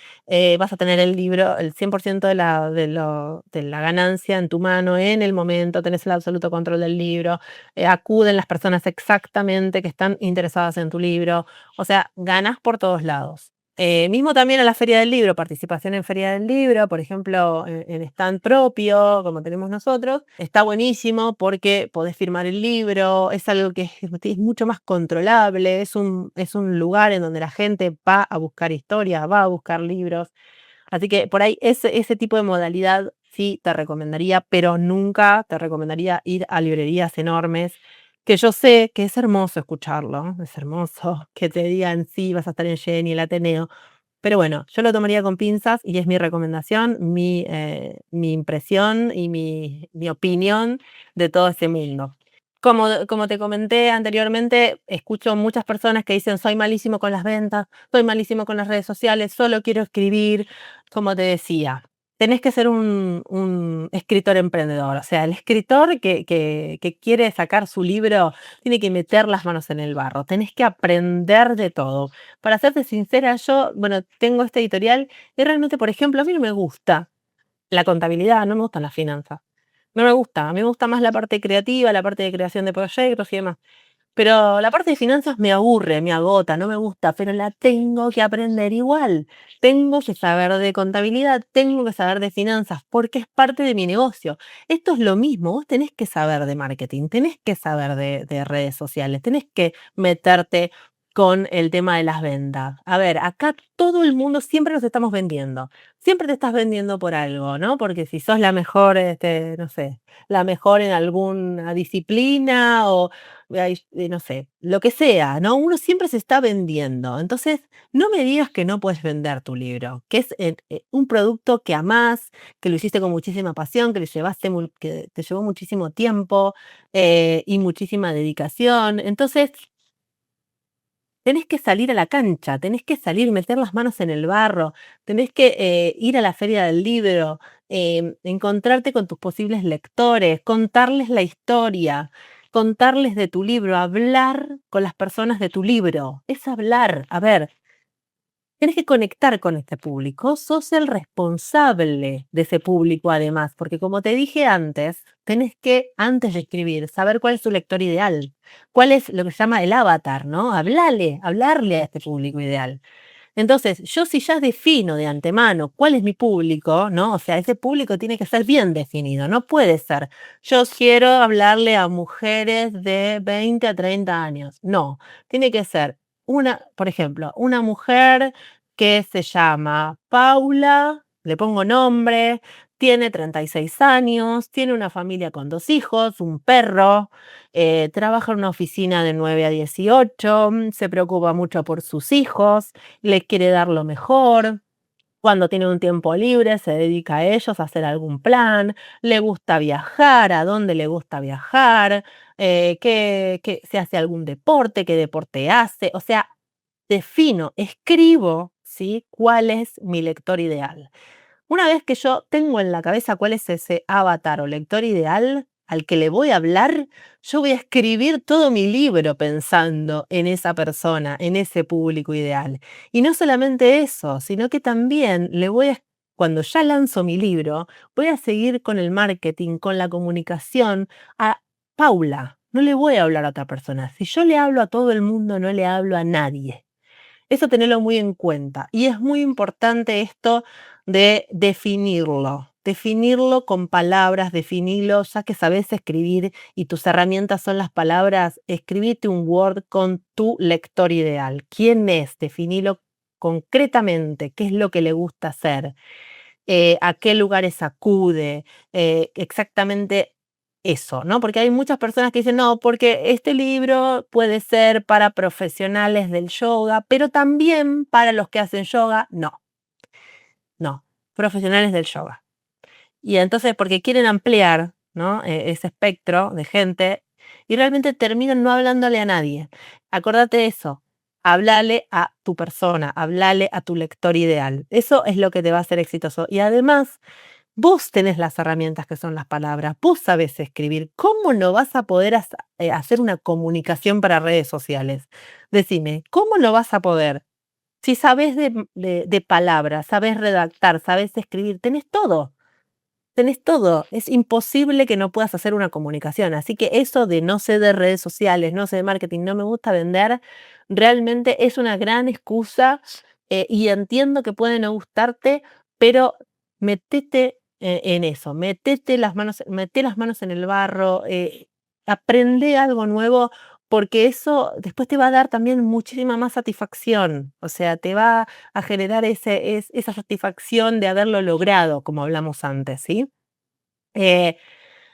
vas a tener el libro, el 100% de la ganancia en tu mano en el momento, tenés el absoluto control del libro, acuden las personas exactamente que están interesadas en tu libro, o sea, ganás por todos lados. Mismo también a la Feria del Libro, participación en Feria del Libro, por ejemplo, en stand propio, como tenemos nosotros, está buenísimo porque podés firmar el libro, es algo que es mucho más controlable, es un lugar en donde la gente va a buscar historias, va a buscar libros. Así que por ahí ese tipo de modalidad sí te recomendaría, pero nunca te recomendaría ir a librerías enormes, que yo sé que es hermoso escucharlo, es hermoso que te digan: "Sí, vas a estar en Jenny, el Ateneo", pero bueno, yo lo tomaría con pinzas y es mi recomendación, mi impresión y mi opinión de todo ese mundo. Como te comenté anteriormente, escucho muchas personas que dicen: "Soy malísimo con las ventas, soy malísimo con las redes sociales, solo quiero escribir". Como te decía, tenés que ser un escritor emprendedor, o sea, el escritor que quiere sacar su libro tiene que meter las manos en el barro, tenés que aprender de todo. Para serte sincera, yo, bueno, tengo este editorial y realmente, por ejemplo, a mí no me gusta la contabilidad, no me gustan las finanzas. No me gusta, a mí me gusta más la parte creativa, la parte de creación de proyectos y demás. Pero la parte de finanzas me aburre, me agota, no me gusta, pero la tengo que aprender igual. Tengo que saber de contabilidad, tengo que saber de finanzas, porque es parte de mi negocio. Esto es lo mismo, vos tenés que saber de marketing, tenés que saber de redes sociales, tenés que meterte con el tema de las ventas. A ver, acá todo el mundo siempre nos estamos vendiendo. Siempre te estás vendiendo por algo, ¿no? Porque si sos la mejor, no sé, la mejor en alguna disciplina o ay, no sé, lo que sea, ¿no? Uno siempre se está vendiendo. Entonces, no me digas que no puedes vender tu libro, que es un producto que amás, que lo hiciste con muchísima pasión, que, que te llevó muchísimo tiempo y muchísima dedicación. Entonces, tenés que salir a la cancha, tenés que salir, meter las manos en el barro, tenés que ir a la feria del libro, encontrarte con tus posibles lectores, contarles la historia, contarles de tu libro, hablar con las personas de tu libro. Es hablar. A ver, tienes que conectar con este público, sos el responsable de ese público además, porque como te dije antes, tenés que, antes de escribir, saber cuál es tu lector ideal, cuál es lo que se llama el avatar, ¿no? Hablarle a este público ideal. Entonces, yo si ya defino de antemano cuál es mi público, ¿no? O sea, ese público tiene que ser bien definido, no puede ser, yo quiero hablarle a mujeres de 20 a 30 años. No, tiene que ser por ejemplo, una mujer que se llama Paula, le pongo nombre, tiene 36 años, tiene una familia con 2 hijos, un perro, trabaja en una oficina de 9 a 18, se preocupa mucho por sus hijos, les quiere dar lo mejor. Cuando tiene un tiempo libre, se dedica a ellos, a hacer algún plan, le gusta viajar, a dónde le gusta viajar, que se hace algún deporte, qué deporte hace. O sea, defino, escribo, ¿sí? ¿Cuál es mi lector ideal? Una vez que yo tengo en la cabeza cuál es ese avatar o lector ideal al que le voy a hablar, yo voy a escribir todo mi libro pensando en esa persona, en ese público ideal. Y no solamente eso, sino que también cuando ya lanzo mi libro, voy a seguir con el marketing, con la comunicación a Paula. No le voy a hablar a otra persona. Si yo le hablo a todo el mundo, no le hablo a nadie. Eso tenerlo muy en cuenta. Y es muy importante esto de definirlo con palabras, definirlo, ya que sabes escribir y tus herramientas son las palabras, escribite un Word con tu lector ideal. ¿Quién es? Definilo concretamente, qué es lo que le gusta hacer, a qué lugares acude, exactamente eso, ¿no? Porque hay muchas personas que dicen, no, porque este libro puede ser para profesionales del yoga, pero también para los que hacen yoga, no, no, profesionales del yoga. Y entonces, porque quieren ampliar, ¿no? Ese espectro de gente y realmente terminan no hablándole a nadie. Acordate de eso. Hablale a tu persona, hablale a tu lector ideal. Eso es lo que te va a hacer exitoso. Y además, vos tenés las herramientas que son las palabras, vos sabés escribir. ¿Cómo no vas a poder hacer una comunicación para redes sociales? Decime, ¿cómo no vas a poder? Si sabés de palabras, sabés redactar, sabés escribir, tenés todo. Es imposible que no puedas hacer una comunicación. Así que eso de no sé de redes sociales, no sé de marketing, no me gusta vender, realmente es una gran excusa y entiendo que puede no gustarte, pero metete en eso, mete las manos en el barro, aprende algo nuevo, porque eso después te va a dar también muchísima más satisfacción. O sea, te va a generar esa satisfacción de haberlo logrado, como hablamos antes, ¿sí? Eh,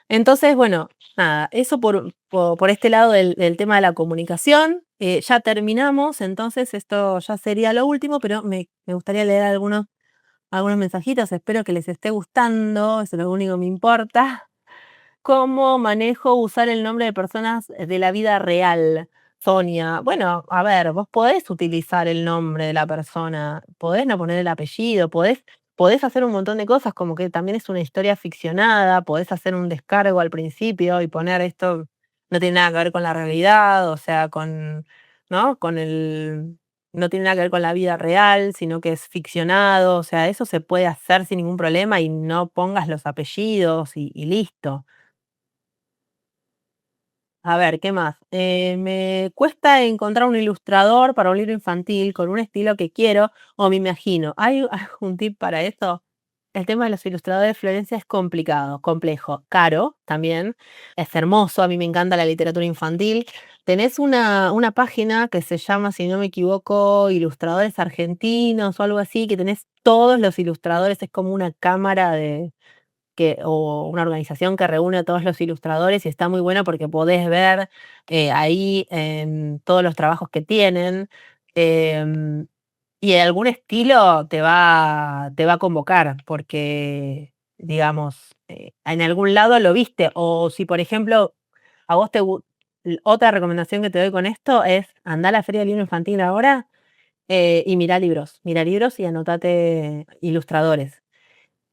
entonces, bueno, nada, eso por este lado del tema de la comunicación. Ya terminamos, entonces esto ya sería lo último, pero me gustaría leer algunos mensajitos, espero que les esté gustando, eso es lo único que me importa. ¿Cómo manejo usar el nombre de personas de la vida real? Sonia, bueno, a ver, vos podés utilizar el nombre de la persona, podés no poner el apellido, podés hacer un montón de cosas, como que también es una historia ficcionada, podés hacer un descargo al principio y poner esto no tiene nada que ver con la realidad, o sea, ¿no? No tiene nada que ver con la vida real, sino que es ficcionado, o sea, eso se puede hacer sin ningún problema y no pongas los apellidos y listo. A ver, ¿qué más? Me cuesta encontrar un ilustrador para un libro infantil con un estilo que quiero o me imagino. ¿Hay algún tip para eso? El tema de los ilustradores de Florencia es complicado, complejo, caro también. Es hermoso, a mí me encanta la literatura infantil. Tenés una página que se llama, si no me equivoco, Ilustradores Argentinos o algo así, que tenés todos los ilustradores, es como una cámara o una organización que reúne a todos los ilustradores y está muy buena porque podés ver ahí todos los trabajos que tienen em, y algún estilo te va a convocar porque, digamos, en algún lado lo viste o si, por ejemplo, a vos otra recomendación que te doy con esto es andar a la Feria del Libro Infantil ahora y mira libros y anotate ilustradores.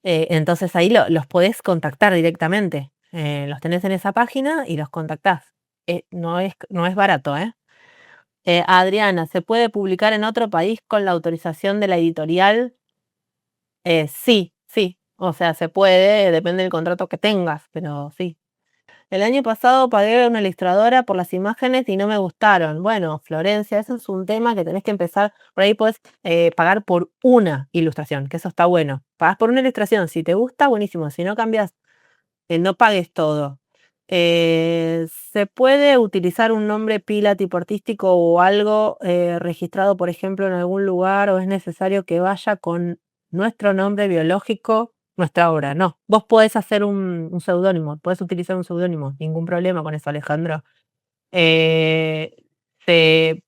Entonces ahí los podés contactar directamente. Los tenés en esa página y los contactás. No es barato, ¿eh? Adriana, ¿se puede publicar en otro país con la autorización de la editorial? Sí, sí. O sea, se puede, depende del contrato que tengas, pero sí. El año pasado pagué a una ilustradora por las imágenes y no me gustaron. Bueno, Florencia, eso es un tema que tenés que empezar. Por ahí puedes pagar por una ilustración, que eso está bueno. Pagás por una ilustración, si te gusta, buenísimo. Si no cambias, no pagues todo. ¿Se puede utilizar un nombre pila tipo artístico o algo registrado, por ejemplo, en algún lugar o es necesario que vaya con nuestro nombre biológico, nuestra obra? No, vos podés hacer un seudónimo, podés utilizar un seudónimo, ningún problema con eso, Alejandro. Eh, se,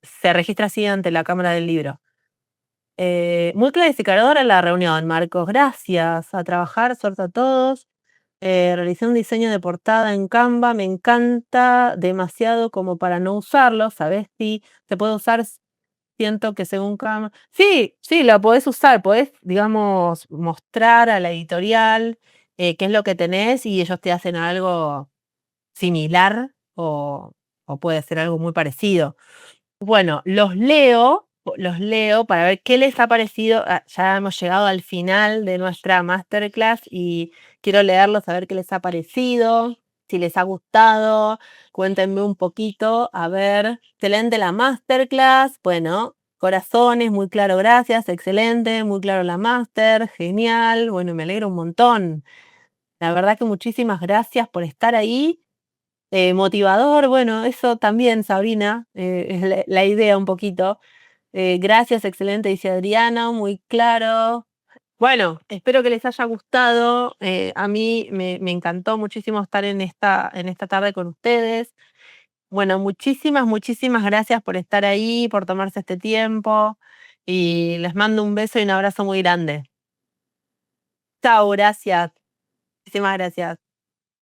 se registra así ante la Cámara del Libro. Muy clarificadora la reunión, Marcos. Gracias. A trabajar, suerte a todos. Realicé un diseño de portada en Canva, me encanta demasiado como para no usarlo, ¿sabes? Si se puede usar, siento que según Canva. Sí, sí, lo podés usar, podés, digamos, mostrar a la editorial qué es lo que tenés y ellos te hacen algo similar o puede ser algo muy parecido. Bueno, los leo para ver qué les ha parecido. Ya hemos llegado al final de nuestra masterclass y quiero leerlos a ver qué les ha parecido, si les ha gustado. Cuéntenme un poquito, a ver. Excelente la masterclass. Bueno, corazones, muy claro, gracias. Excelente, muy claro la master. Genial. Bueno, me alegro un montón. La verdad que muchísimas gracias por estar ahí. Motivador, bueno, eso también, Sabrina, es la idea un poquito. Gracias, excelente, dice Adriana, muy claro. Bueno, espero que les haya gustado. A mí me encantó muchísimo estar en esta tarde con ustedes. Bueno, muchísimas, muchísimas gracias por estar ahí, por tomarse este tiempo. Y les mando un beso y un abrazo muy grande. Chao, gracias. Muchísimas gracias.